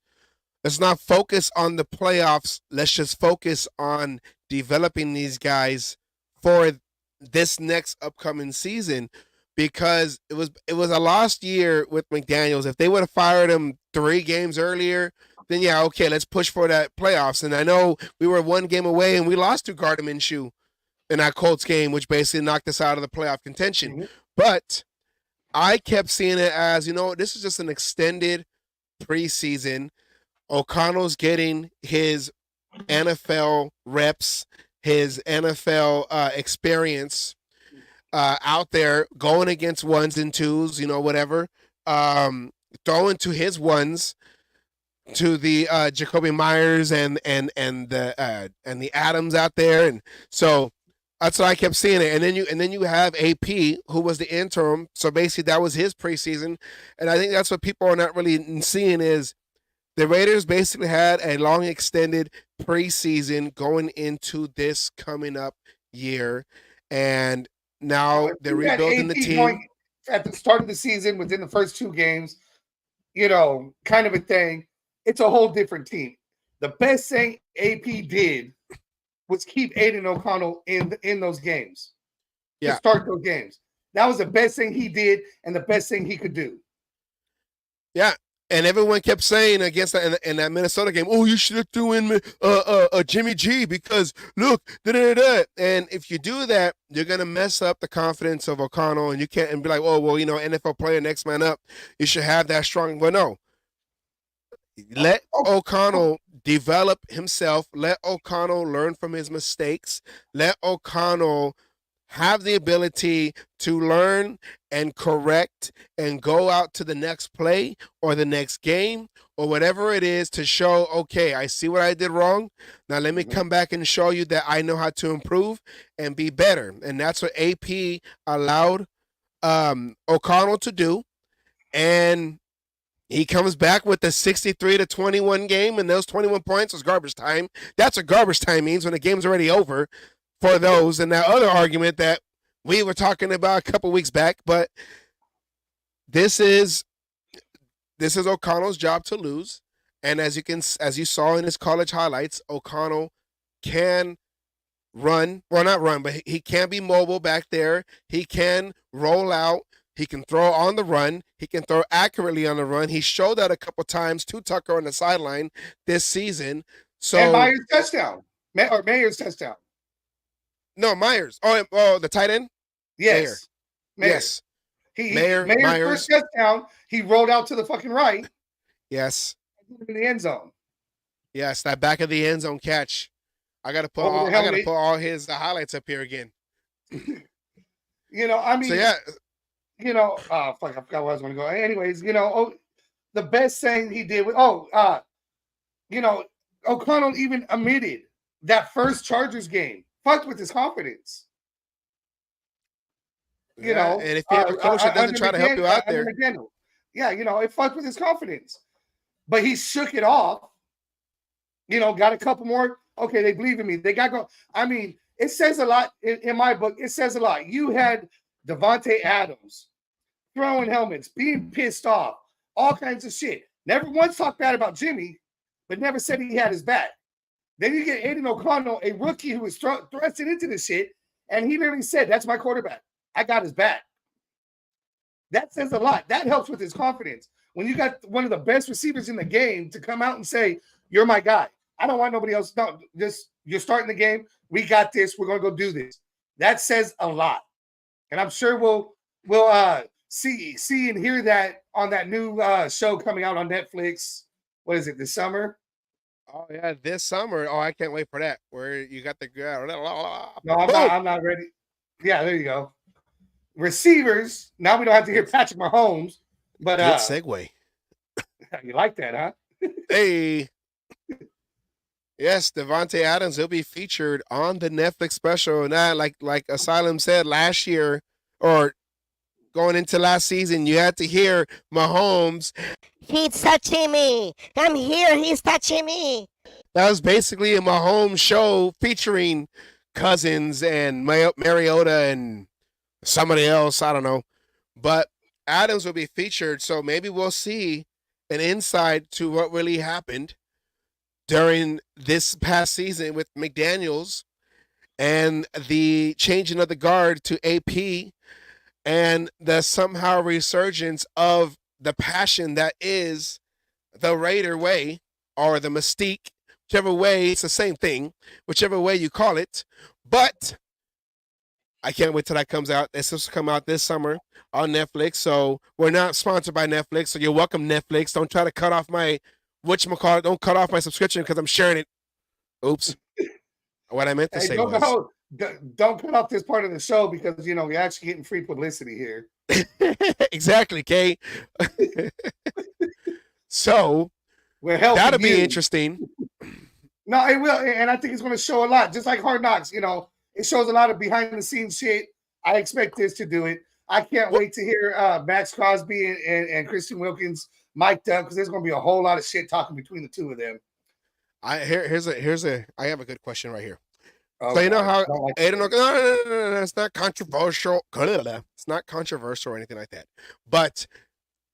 not focus on the playoffs. Let's just focus on developing these guys for this next upcoming season, because it was a lost year with McDaniels. If they would have fired him 3 games earlier, then yeah, okay, let's push for that playoffs. And I know we were 1 game away, and we lost to Gardner Minshew in that Colts game, which basically knocked us out of the playoff contention. Mm-hmm. But I kept seeing it as, this is just an extended preseason. O'Connell's getting his NFL reps, his NFL experience out there, going against 1s and 2s, whatever, throwing to his 1s, to the Jacoby Myers and the Adams out there, and so that's why I kept seeing it. And then you have AP, who was the interim. So basically, that was his preseason, and I think that's what people are not really seeing is the Raiders basically had a long extended preseason going into this coming up year, and now they're You had rebuilding the AP team. going at the start of the season within the first 2 games, kind of a thing. It's a whole different team. The best thing AP did was keep Aiden O'Connell in those games. Yeah. To start those games. That was the best thing he did and the best thing he could do. Yeah. And everyone kept saying against that in that Minnesota game, oh, you should have threw in Jimmy G because look, da-da-da-da. And if you do that, you're gonna mess up the confidence of O'Connell, and you can't and be like, oh well, NFL player, next man up. You should have that strong. But no, let O'Connell develop himself. Let O'Connell learn from his mistakes. Let O'Connell have the ability to learn and correct and go out to the next play or the next game or whatever it is to show, okay, I see what I did wrong. Now let me come back and show you that I know how to improve and be better. And that's what AP allowed O'Connell to do. And he comes back with the 63-21 game, and those 21 points was garbage time. That's what garbage time means when the game's already over. For those, and that other argument that we were talking about a couple weeks back, but this is O'Connell's job to lose, and as you saw in his college highlights, O'Connell can run, well not run, but he can be mobile back there. He can roll out. He can throw on the run. He can throw accurately on the run. He showed that a couple times to Tucker on the sideline this season. So and Myers touchdown, or Mayer's touchdown. No, Myers. Oh, the tight end? Yes. Mayer. Yes. Mayer's Myers. first touchdown, he rolled out to the fucking right. Yes. In the end zone. Yes, that back of the end zone catch. I gotta put all his highlights up here again. I mean, so yeah. I forgot where I was going to go. Anyways, the best thing he did was, O'Connell even admitted that first Chargers game fucked with his confidence. And if you have a coach that doesn't try to help you out there, it fucked with his confidence. But he shook it off. Got a couple more. Okay, they believe in me. They got go. I mean, it says a lot in my book. It says a lot. You had Devontae Adams throwing helmets, being pissed off, all kinds of shit. Never once talked bad about Jimmy, but never said he had his back. Then you get Aiden O'Connell, a rookie who was thrusted into this shit, and he literally said, that's my quarterback. I got his back. That says a lot. That helps with his confidence. When you got one of the best receivers in the game to come out and say, you're my guy. I don't want nobody else. No, you're starting the game. We got this. We're going to go do this. That says a lot. And I'm sure we'll see and hear that on that new show coming out on Netflix. What is it, this summer? Oh yeah, this summer. Oh, I can't wait for that. Where you got the No, I'm not ready. Yeah, there you go. Receivers. Now we don't have to hear Patrick Mahomes, but good segue. You like that, huh? Hey. Yes, Devontae Adams will be featured on the Netflix special. And that, like Asylum said last year, or going into last season, you had to hear Mahomes. He's touching me. I'm here. He's touching me. That was basically a Mahomes show featuring Cousins and Mariota and somebody else. I don't know. But Adams will be featured. So maybe we'll see an insight to what really happened during this past season with McDaniels and the changing of the guard to AP and the somehow resurgence of the passion that is the Raider way or the Mystique, whichever way, it's the same thing, whichever way you call it. But I can't wait till that comes out. It's supposed to come out this summer on Netflix. So we're not sponsored by Netflix. So you're welcome, Netflix. Don't try to cut off my whatchamacallit. Don't cut off my subscription because I'm sharing it. Oops. What I meant to say was. Don't cut off this part of the show because, we're actually getting free publicity here. Exactly, Kay. So We're helping That'll be you. interesting. No, it will, and I think it's going to show a lot. Just like Hard Knocks, it shows a lot of behind the scenes shit. I expect this to do it. I can't wait to hear Max Crosby and Christian Wilkins mic'd up, because there's going to be a whole lot of shit talking between the two of them. I have a good question right here. Oh, so you know how like Aiden no, it's not controversial. It's not controversial or anything like that. But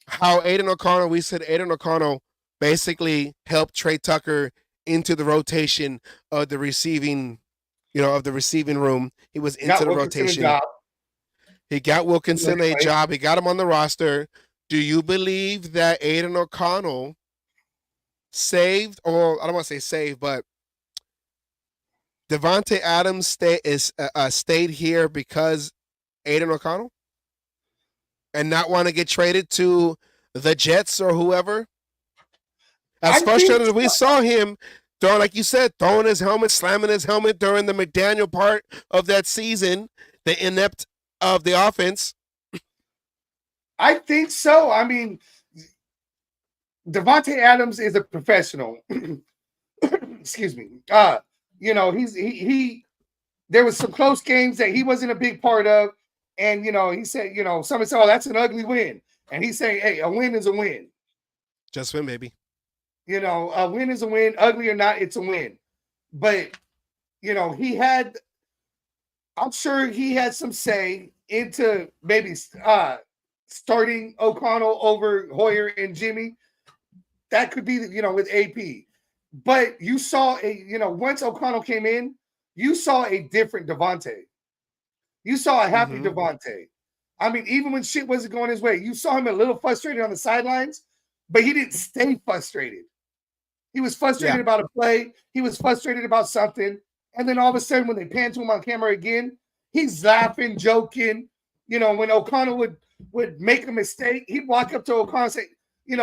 how Aiden O'Connell, we said Aiden O'Connell basically helped Trey Tucker into the rotation of the receiving, of the receiving room. He was into the rotation. He got Wilkinson a job. He got him on the roster. Do you believe that Aiden O'Connell saved, or I don't want to say saved, but Devontae Adams stayed here because Aiden O'Connell, and not want to get traded to the Jets or whoever? As frustrated as we saw him, like you said, throwing his helmet, slamming his helmet during the McDaniel part of that season, the inept of the offense. I think so. I mean, Devontae Adams is a professional. Excuse me. There was some close games that he wasn't a big part of. And, he said, somebody said, oh, that's an ugly win. And he's saying, hey, a win is a win. Just win, baby. A win is a win. Ugly or not, it's a win. But, I'm sure he had some say into maybe starting O'Connell over Hoyer and Jimmy. That could be, with AP. But you saw once O'Connell came in, you saw a different Devontae. You saw a happy Devontae. I mean, even when shit wasn't going his way, you saw him a little frustrated on the sidelines, but he didn't stay frustrated. He was frustrated about a play. He was frustrated about something. And then all of a sudden, when they pan to him on camera again, he's laughing, joking. When O'Connell would make a mistake, he'd walk up to O'Connell and say, and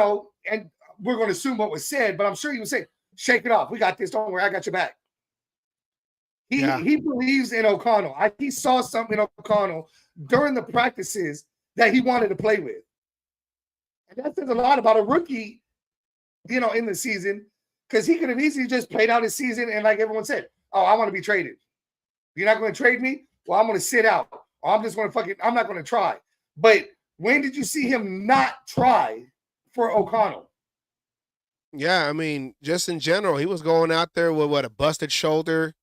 we're going to assume what was said, but I'm sure he would say, shake it off. We got this. Don't worry. I got your back. He believes in O'Connell. He saw something in O'Connell during the practices that he wanted to play with. And that says a lot about a rookie, in the season, because he could have easily just played out his season and, like everyone said, oh, I want to be traded. You're not going to trade me? Well, I'm going to sit out. Or I'm just going to I'm not going to try. But when did you see him not try for O'Connell? Yeah, I mean, just in general, he was going out there with a busted shoulder,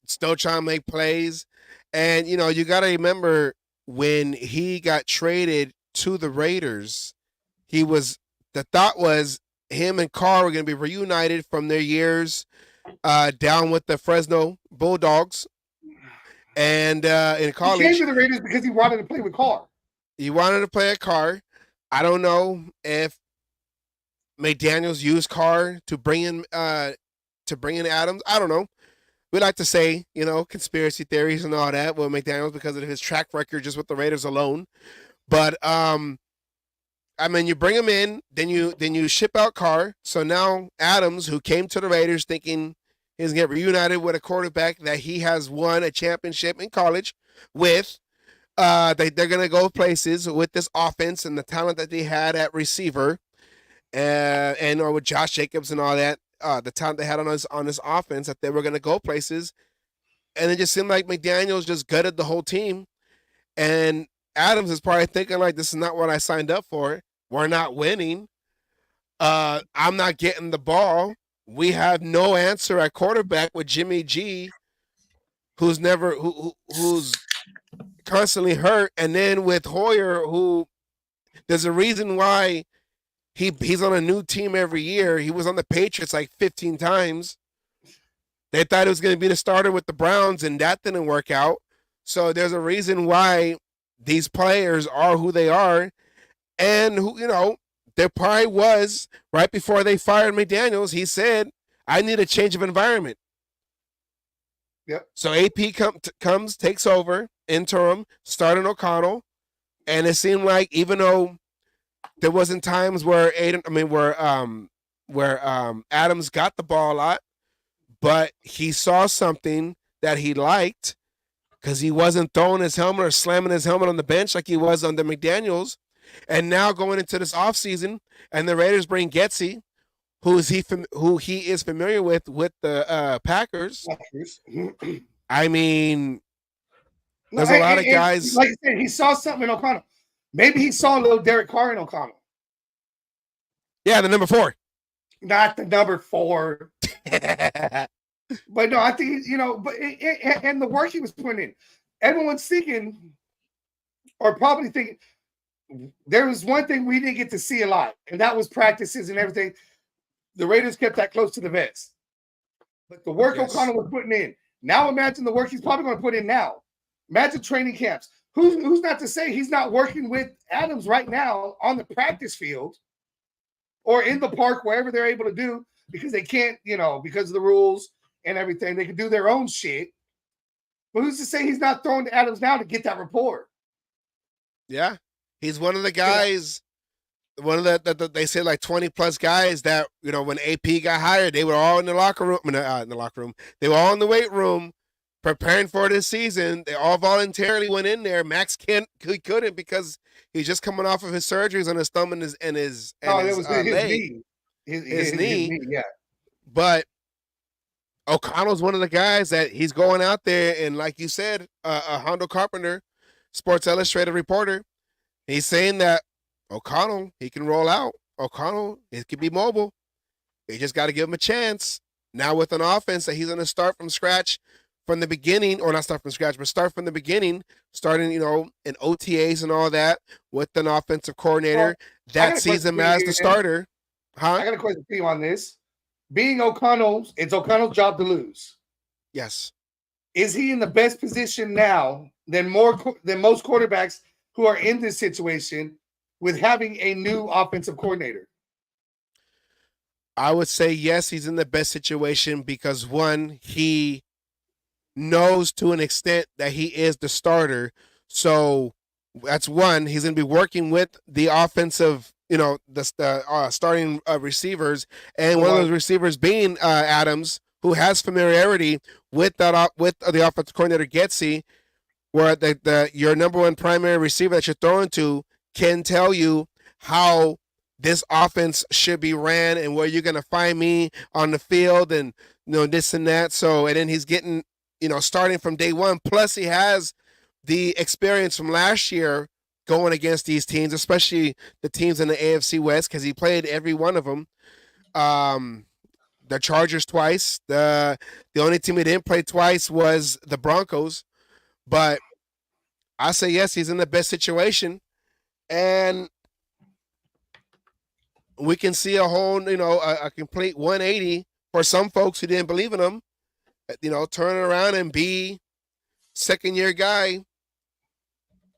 still trying to make plays. And, you got to remember when he got traded to the Raiders, the thought was him and Carr were going to be reunited from their years down with the Fresno Bulldogs. And in college, he came to the Raiders because he wanted to play with Carr. He wanted to play at Carr. I don't know if McDaniels used Carr to bring in Adams. I don't know. We like to say, conspiracy theories and all that with McDaniels because of his track record just with the Raiders alone. But you bring him in, then you ship out Carr. So now Adams, who came to the Raiders thinking he's going to get reunited with a quarterback that he has won a championship in college with, they're going to go places with this offense and the talent that they had at receiver, or with Josh Jacobs and all that, the talent they had on this offense, that they were going to go places. And it just seemed like McDaniels just gutted the whole team. And Adams is probably thinking, like, this is not what I signed up for. We're not winning. I'm not getting the ball. We have no answer at quarterback with Jimmy G, who's constantly hurt. And then with Hoyer, who there's a reason why he's on a new team every year. He was on the Patriots like 15 times. They thought it was going to be the starter with the Browns, and that didn't work out. So there's a reason why these players are who they are. And, there probably was, right before they fired McDaniels, he said, I need a change of environment. Yep. So AP comes, takes over, interim, starting O'Connell. And it seemed like even though there wasn't times where Adams got the ball a lot, but he saw something that he liked because he wasn't throwing his helmet or slamming his helmet on the bench like he was under McDaniels. And now going into this offseason, and the Raiders bring Getsy, who he is familiar with the Packers. I mean, there's a lot of guys. Like I said, he saw something in O'Connell. Maybe he saw a little Derek Carr in O'Connell. Yeah, the number 4. Not the number 4. But no, I think, and the work he was putting in. Everyone's thinking, or probably thinking, there was one thing we didn't get to see a lot, and that was practices and everything. The Raiders kept that close to the vest. But the work O'Connell was putting in. Now imagine the work he's probably going to put in now. Imagine training camps. Who's not to say he's not working with Adams right now on the practice field or in the park, wherever they're able to do, because they can't, because of the rules and everything. They can do their own shit. But who's to say he's not throwing to Adams now to get that rapport? Yeah. He's one of the guys, one of the they said like 20 plus guys that, when AP got hired, they were all in the locker room, They were all in the weight room preparing for this season. They all voluntarily went in there. Max couldn't because he's just coming off of his surgeries on his thumb and his leg. His knee. Yeah. But O'Connell's one of the guys that he's going out there, and like you said, Hondo Carpenter, Sports Illustrated reporter, he's saying that O'Connell, he can roll out. O'Connell, he can be mobile. They just got to give him a chance. Now with an offense that he's going to start from scratch from the beginning, or not start from scratch, but start from the beginning, starting, in OTAs and all that with an offensive coordinator that sees him as the starter. I got a question for you on this. Being O'Connell's, it's O'Connell's job to lose. Yes. Is he in the best position now than most quarterbacks who are in this situation with having a new offensive coordinator? I would say yes, he's in the best situation because, one, he knows to an extent that he is the starter. So that's one. He's going to be working with the offensive, the starting receivers, and one of those receivers being Adams, who has familiarity with with the offensive coordinator Getsy, where your number one primary receiver that you're throwing to can tell you how this offense should be ran and where you're going to find me on the field and this and that. So, and then he's getting, starting from day one. Plus he has the experience from last year going against these teams, especially the teams in the AFC West, because he played every one of them. The Chargers twice. The only team he didn't play twice was the Broncos. But I say yes, he's in the best situation. And we can see a whole, a complete 180 for some folks who didn't believe in him, turn around and be second-year guy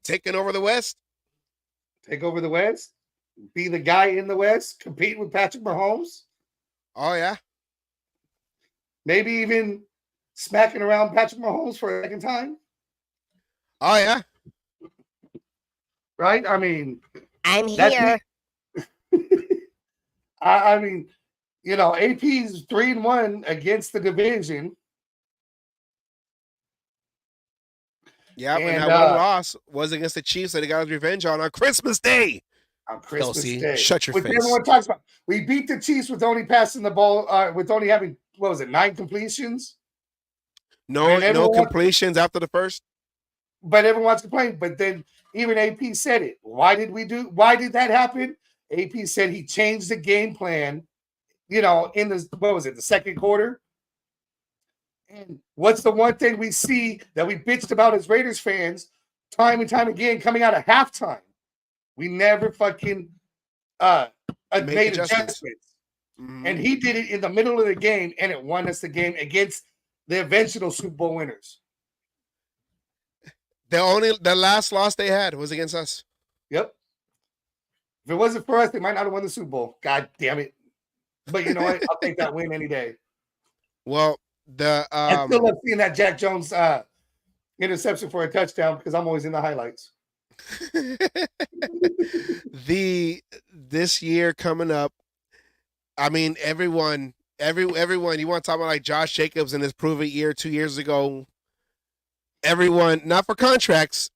taking over the West. Take over the West? Be the guy in the West? Compete with Patrick Mahomes? Oh, yeah. Maybe even smacking around Patrick Mahomes for a second time? Oh, yeah. Right? I mean... I'm here. I mean, AP's 3-1 against the division. Yeah, and that one loss was against the Chiefs that he got his revenge on Christmas Day. On Christmas Day. Shut your face. Everyone talks about. We beat the Chiefs with only passing the ball, with only having, 9 completions? No completions after the first. But everyone's complaining. But then even AP said it. Why did that happen? AP said he changed the game plan, in the second quarter. And what's the one thing we see that we bitched about as Raiders fans time and time again coming out of halftime? We never fucking made adjustments. Mm-hmm. And he did it in the middle of the game, and it won us the game against the eventual Super Bowl winners. The last loss they had was against us. Yep. If it wasn't for us, they might not have won the Super Bowl. God damn it. But you know what? I'll take that win any day. Well, I still love seeing that Jack Jones interception for a touchdown because I'm always in the highlights. This year coming up, I mean, everyone, you want to talk about like Josh Jacobs in his prove-it year 2 years ago. Everyone, not for contracts,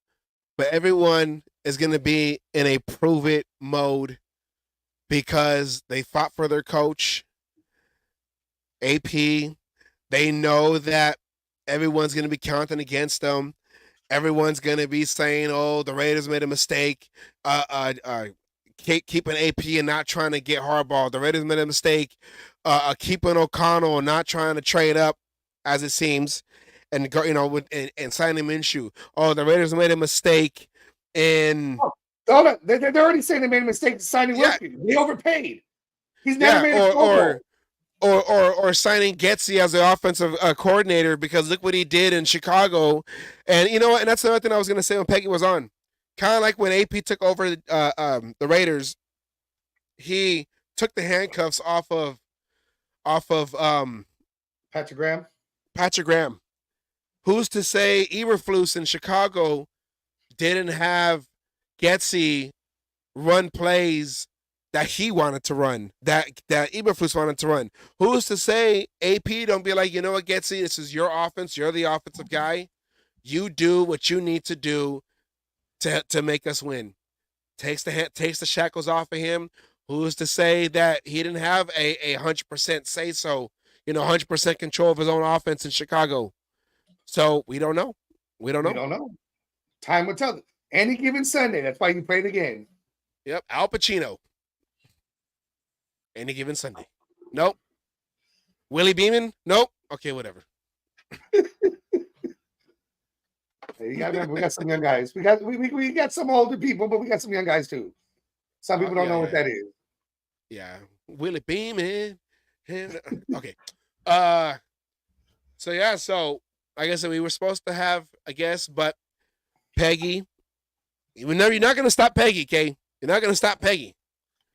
but everyone is going to be in a prove it mode because they fought for their coach, AP. They know that everyone's going to be counting against them. Everyone's going to be saying, "Oh, the Raiders made a mistake. Keeping AP and not trying to get Harbaugh. The Raiders made a mistake. Keeping O'Connell and not trying to trade up, as it seems, and go, and signing Minshew. Oh, the Raiders made a mistake in." Hold on. They're already saying they made a mistake signing Wilkins. They overpaid. He's never made a or signing Getsy as the offensive coordinator because look what he did in Chicago. And you know what? And that's another thing I was going to say when Peggy was on. Kind of like when AP took over the Raiders, he took the handcuffs off of Patrick Graham. Patrick Graham. Who's to say Eberflus in Chicago didn't have Getsy run plays that he wanted to run, that Eberflus wanted to run? Who's to say AP don't be like, you know what, Getsy, this is your offense. You're the offensive guy. You do what you need to do to make us win. Takes the shackles off of him. Who's to say that he didn't have a 100% say so, 100% control of his own offense in Chicago? So we don't know. We don't know. Time will tell. Any given Sunday. That's why you play the game. Yep. Al Pacino. Any given Sunday. Nope. Willie Beeman? Nope. Okay, whatever. You got to remember, we got some young guys. We got some older people, but we got some young guys too. Some people don't know what that is. Yeah. Willie Beeman. Okay. So like I said, we were supposed to have a guest, but Peggy, you're not going to stop Peggy, Kay. You're not going to stop Peggy.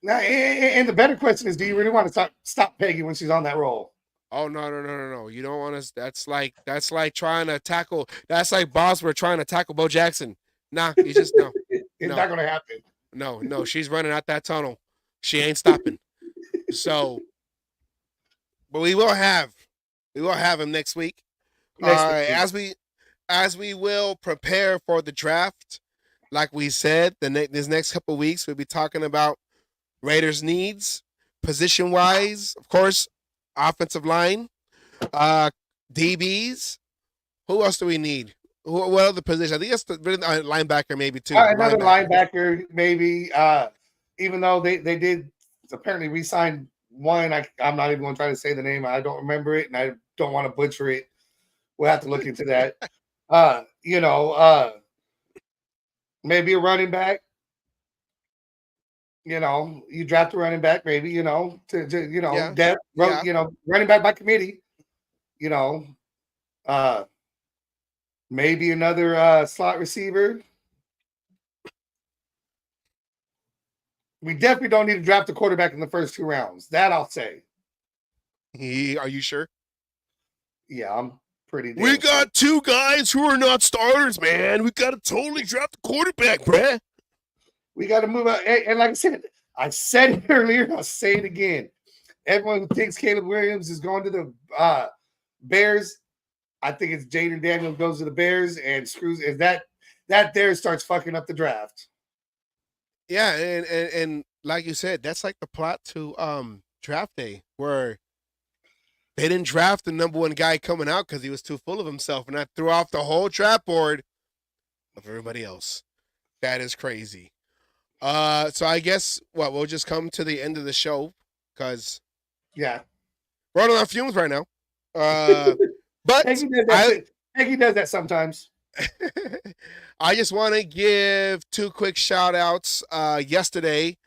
Now, and the better question is, do you really want to stop Peggy when she's on that roll? Oh, no. You don't want to. That's like trying to tackle. That's like Bosworth trying to tackle Bo Jackson. Nah, you just no. It's not going to happen. No. She's running out that tunnel. She ain't stopping. So, but we will have him next week. As we will prepare for the draft, like we said, this next couple of weeks we'll be talking about Raiders needs, position wise, of course, offensive line, DBs. Who else do we need? What other position? I think that's the linebacker maybe too. Another linebacker maybe. Even though they did apparently re-sign one, I'm not even going to try to say the name. I don't remember it, and I don't want to butcher it. We'll have to look into that. Maybe a running back. You draft a running back, maybe. Depth. Running back by committee. Maybe another slot receiver. We definitely don't need to draft a quarterback in the first 2 rounds. That I'll say. Are you sure? Yeah, I'm pretty. We got 2 guys who are not starters, man. We got to totally draft the quarterback, bruh. We got to move out. And like I said it earlier, I'll say it again. Everyone who thinks Caleb Williams is going to the Bears, I think it's Jaden Daniels goes to the Bears and screws. Is that there starts fucking up the draft? Yeah, and like you said, that's like the plot to draft day, where they didn't draft the number 1 guy coming out because he was too full of himself, and that threw off the whole draft board of everybody else. That is crazy. So I guess we'll just come to the end of the show because we're on our fumes right now. But Peggy does that sometimes. I just want to give 2 quick shout outs. Yesterday,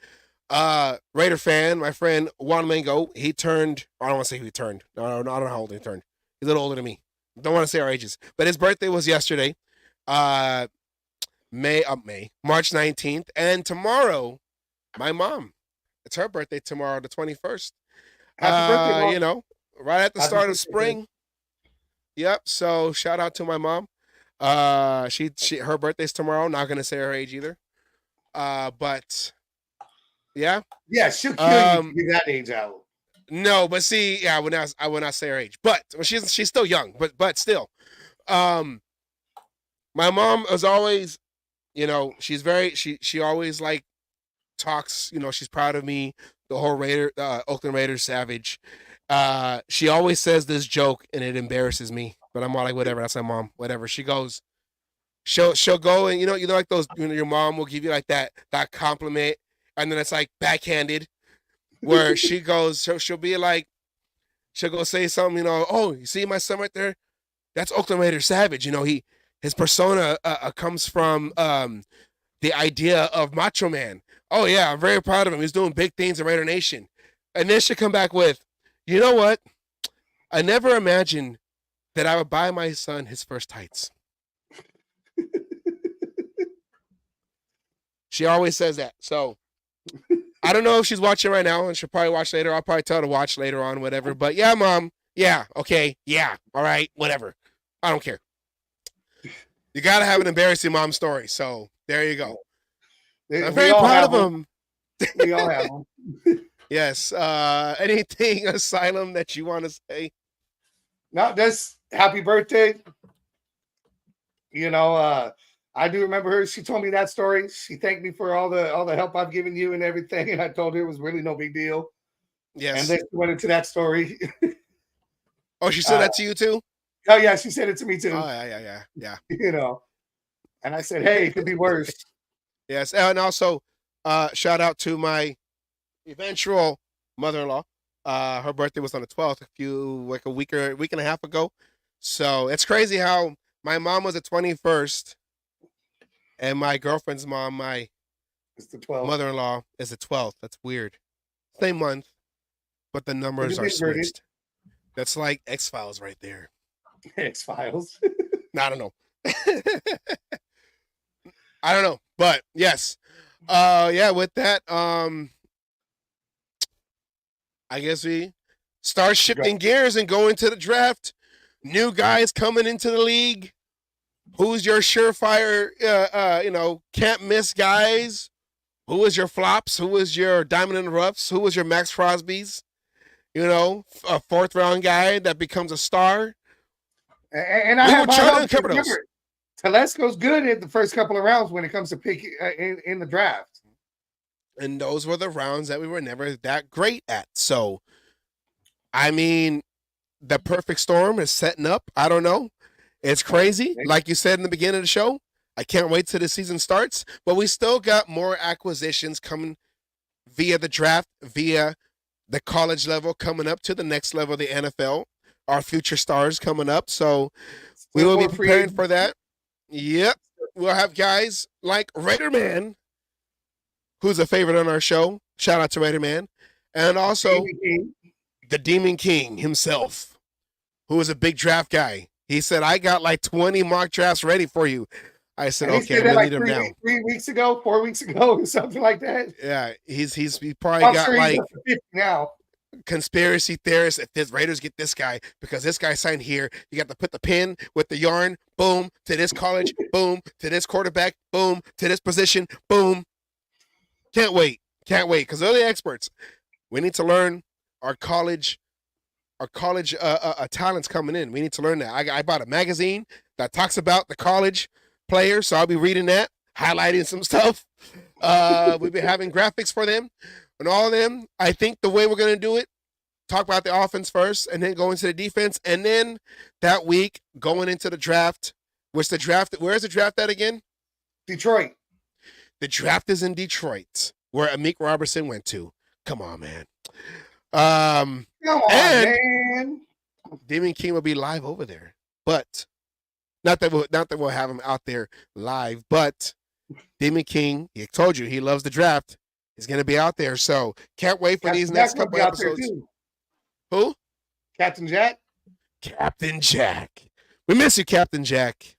Raider fan, my friend Juan Mango, he turned. I don't want to say who he turned. No, I don't know how old he turned. He's a little older than me. Don't want to say our ages, but his birthday was yesterday. March 19th, and tomorrow, my mom. It's her birthday tomorrow, the 21st. Happy birthday, Mom. Right at the start of spring. Yep. So shout out to my mom. Her birthday's tomorrow. Not gonna say her age either. But yeah. Yeah, she'll kill you if you that age out. No, but see, I would not say her age. But she's still young. But still, my mom was always you know, she's very she always like talks, you know, she's proud of me, the whole Oakland Raiders savage. She always says this joke and it embarrasses me, but I'm all like, whatever, that's my mom, whatever. She goes, she'll go and you know like those, you know, your mom will give you like that compliment and then it's like backhanded where she goes, she'll be like, she'll go say something, you know, oh, you see my son right there? That's Oakland Raiders savage. You know, his persona comes from the idea of Macho Man. Oh yeah, I'm very proud of him. He's doing big things in Raider Nation. And then she'll come back with, you know what? I never imagined that I would buy my son his first tights. She always says that. So I don't know if she's watching right now, and she'll probably watch later. I'll probably tell her to watch later on, whatever. But yeah, Mom. Yeah, okay. Yeah, all right, whatever. I don't care. You got to have an embarrassing mom story. So there you go. I'm very proud of them. We all have them. Yes. Anything, Asylum, that you want to say? No, just happy birthday. You know, I do remember her. She told me that story. She thanked me for all the help I've given you and everything. And I told her it was really no big deal. Yes. And then she went into that story. Oh, she said that to you too? Oh yeah, she said it to me too. Oh yeah. You know, and I said, hey, it could be worse. Yes, and also shout out to my eventual mother-in-law. Her birthday was on the 12th, a week and a half ago. So it's crazy how my mom was the 21st, and my girlfriend's mom, it's the 12th. Mother-in-law, is the 12th. That's weird. Same month, but the numbers are switched. That's like X-Files right there. X-Files. I don't know. I don't know, but yes. Yeah, with that, I guess we start shifting gears and go into the draft. New guys coming into the league. Who's your surefire, can't miss guys? Who is your flops? Who is your diamond in the roughs? Who is your Max Crosby's? You know, a fourth round guy that becomes a star. And I have high hopes. Telesco's good at the first couple of rounds when it comes to pick in the draft. And those were the rounds that we were never that great at. So, I mean, the perfect storm is setting up. I don't know. It's crazy. Like you said in the beginning of the show, I can't wait till the season starts. But we still got more acquisitions coming via the draft, via the college level, coming up to the next level of the NFL. Our future stars coming up. So we will be preparing for that. Yep. We'll have guys like Raider Man, who's a favorite on our show. Shout out to Raider Man. And also the Demon King himself, who is a big draft guy. He said, I got like 20 mock drafts ready for you. I said, okay, I'm going to lead him down. 4 weeks ago, something like that. Yeah, he probably got like now. Conspiracy theorists. If this Raiders get this guy because this guy signed here, you got to put the pin with the yarn, boom, to this college, boom, to this quarterback, boom, to this position, boom. Can't wait because they're the experts. We need to learn our college talents coming in. We need to learn that. I bought a magazine that talks about the college players, so I'll be reading that, highlighting some stuff. We've been having graphics for them and all of them. I think the way we're going to do it, talk about the offense first and then go into the defense. And then that week going into the draft, where's the draft at again? Detroit. The draft is in Detroit, where Amik Robertson went to. Come on, man. Come on, man. Demon King will be live over there. But not that we'll have him out there live, but Demon King, he told you he loves the draft. He's going to be out there. So can't wait for these next couple episodes. Who? Captain Jack. Captain Jack. We miss you, Captain Jack.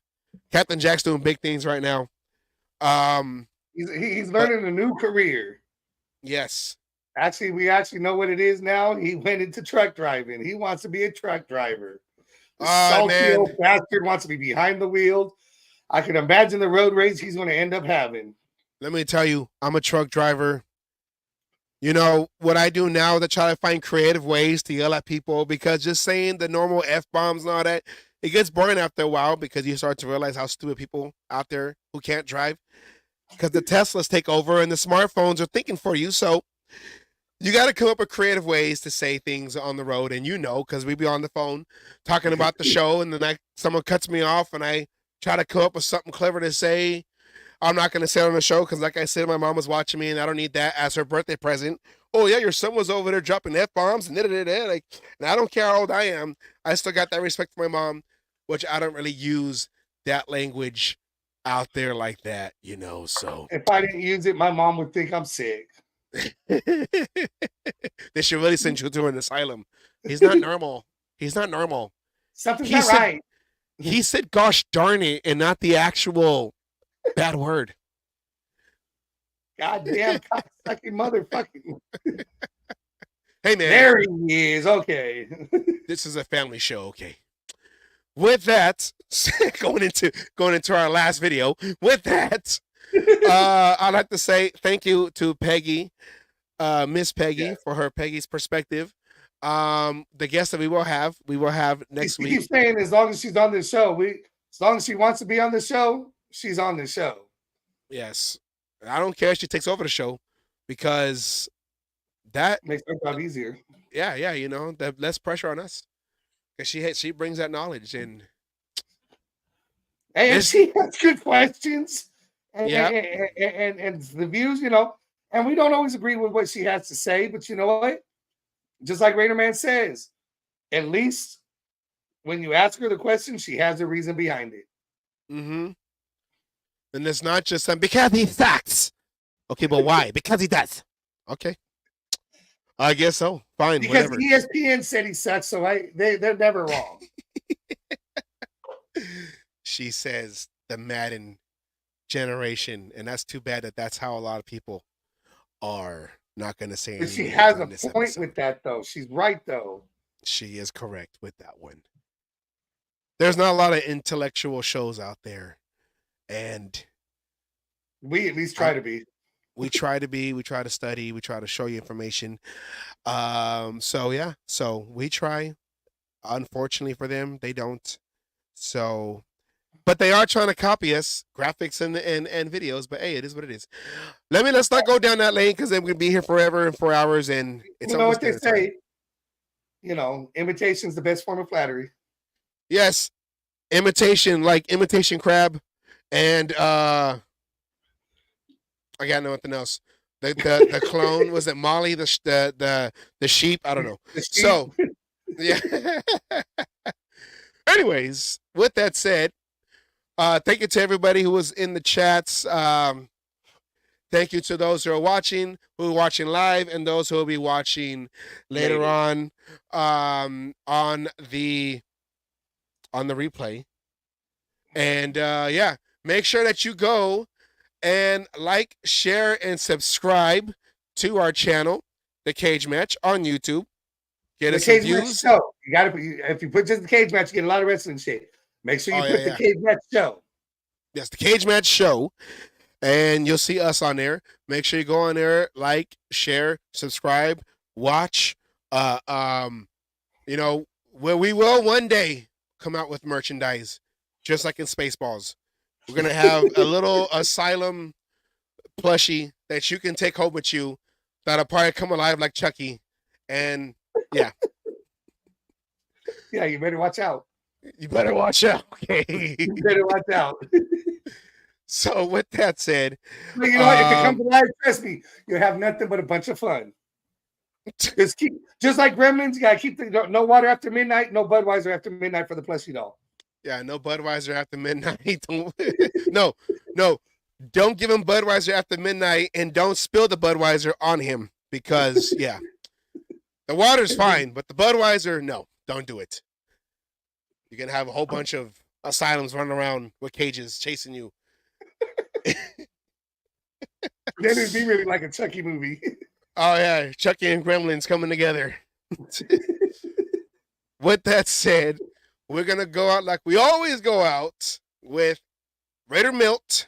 Captain Jack's doing big things right now. He's learning a new career. Yes. Actually, we know what it is now. He went into truck driving. He wants to be a truck driver. Salty old bastard wants to be behind the wheel. I can imagine the road rage he's going to end up having. Let me tell you, I'm a truck driver. You know, what I do now is I try to find creative ways to yell at people because just saying the normal F-bombs and all that, it gets boring after a while because you start to realize how stupid people out there who can't drive because the Teslas take over and the smartphones are thinking for you. So you got to come up with creative ways to say things on the road. And because we be on the phone talking about the show and then someone cuts me off and I try to come up with something clever to say. I'm not going to say it on the show because, like I said, my mom was watching me and I don't need that as her birthday present. Oh, yeah, your son was over there dropping F-bombs and da-da-da-da. Like, and I don't care how old I am. I still got that respect for my mom, which I don't really use that language out there like that, so. If I didn't use it, my mom would think I'm sick. They should really send you to an asylum. He's not normal. He's not normal. Something's not right. He said, gosh darn it, and not the actual bad word. Goddamn cocksucking motherfucking. Hey, man. There he is. Okay. This is a family show, okay. With that, going into our last video, with that, I'd like to say thank you to Peggy, Miss Peggy, for her Peggy's perspective. The guest that we will have next week. He's saying as long as she's on this show, as long as she wants to be on the show, she's on the show. Yes. I don't care if she takes over the show because that makes her job easier. Yeah, that less pressure on us. Because she brings that knowledge and she has good questions. And the views, and we don't always agree with what she has to say, but you know what? Just like Raider Man says, at least when you ask her the question, she has a reason behind it. Mm-hmm. And it's not just because he sucks. Okay, but why? Because he does. Okay. I guess so. Fine. Because whatever. ESPN said he sucks, so they're never wrong. She says the Madden generation, and that's too bad that's how a lot of people are not going to say anything. She has a point with that, though. She's right, though. She is correct with that one. There's not a lot of intellectual shows out there, and we at least try to be. We try to be. We try to study. We try to show you information. So we try. Unfortunately for them, they don't. So, but they are trying to copy us, graphics and videos. But hey, it is what it is. Let's not go down that lane because then we'll be here forever and 4 hours. And it's what they say. Imitation's the best form of flattery. Yes, imitation, like imitation crab, and I got nothing else. The clone, was it Molly the sheep? I don't know. So yeah. Anyways, with that said, thank you to everybody who was in the chats. Thank you to those who are watching live, and those who will be watching later on the replay. And make sure that you go and like, share, and subscribe to our channel, The Cage Match, on YouTube. Get us some views. Show. You gotta if you put just The Cage Match, you get a lot of wrestling shit. Make sure you put The Cage Match Show. Yes, The Cage Match Show. And you'll see us on there. Make sure you go on there, like, share, subscribe, watch. Where we will one day come out with merchandise, just like in Spaceballs. We're gonna have a little asylum plushie that you can take home with you that'll probably come alive like Chucky. And yeah. Yeah, you better watch out. You better watch out. Okay. You better watch out. So with that said, well, you know what? If it comes alive, trust me, you'll have nothing but a bunch of fun. Just like Gremlins, you gotta keep no water after midnight, no Budweiser after midnight for the plushie doll. Yeah, no Budweiser after midnight. No. Don't give him Budweiser after midnight, and don't spill the Budweiser on him because the water's fine, but the Budweiser, no, don't do it. You're gonna have a whole bunch of asylums running around with cages chasing you. Then it'd be really like a Chucky movie. Oh yeah, Chucky and Gremlins coming together. With that said, we're gonna go out like we always go out with Raider Milt,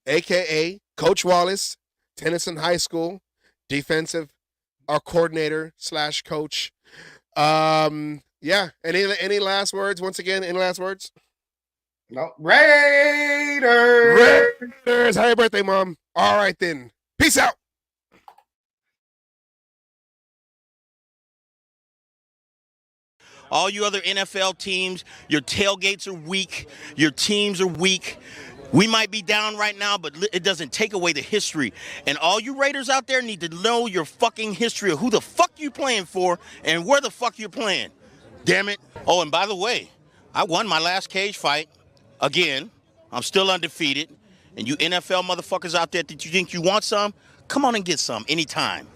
aka Coach Wallace, Tennyson High School, defensive coordinator / coach. Yeah. Any last words? Once again, any last words? No. Raiders. Raiders. Happy birthday, Mom. All right, then. Peace out. All you other NFL teams, your tailgates are weak. Your teams are weak. We might be down right now, but it doesn't take away the history. And all you Raiders out there need to know your fucking history of who the fuck you playing for and where the fuck you're playing. Damn it. Oh, and by the way, I won my last cage fight. Again, I'm still undefeated. And you NFL motherfuckers out there that you think you want some, come on and get some anytime.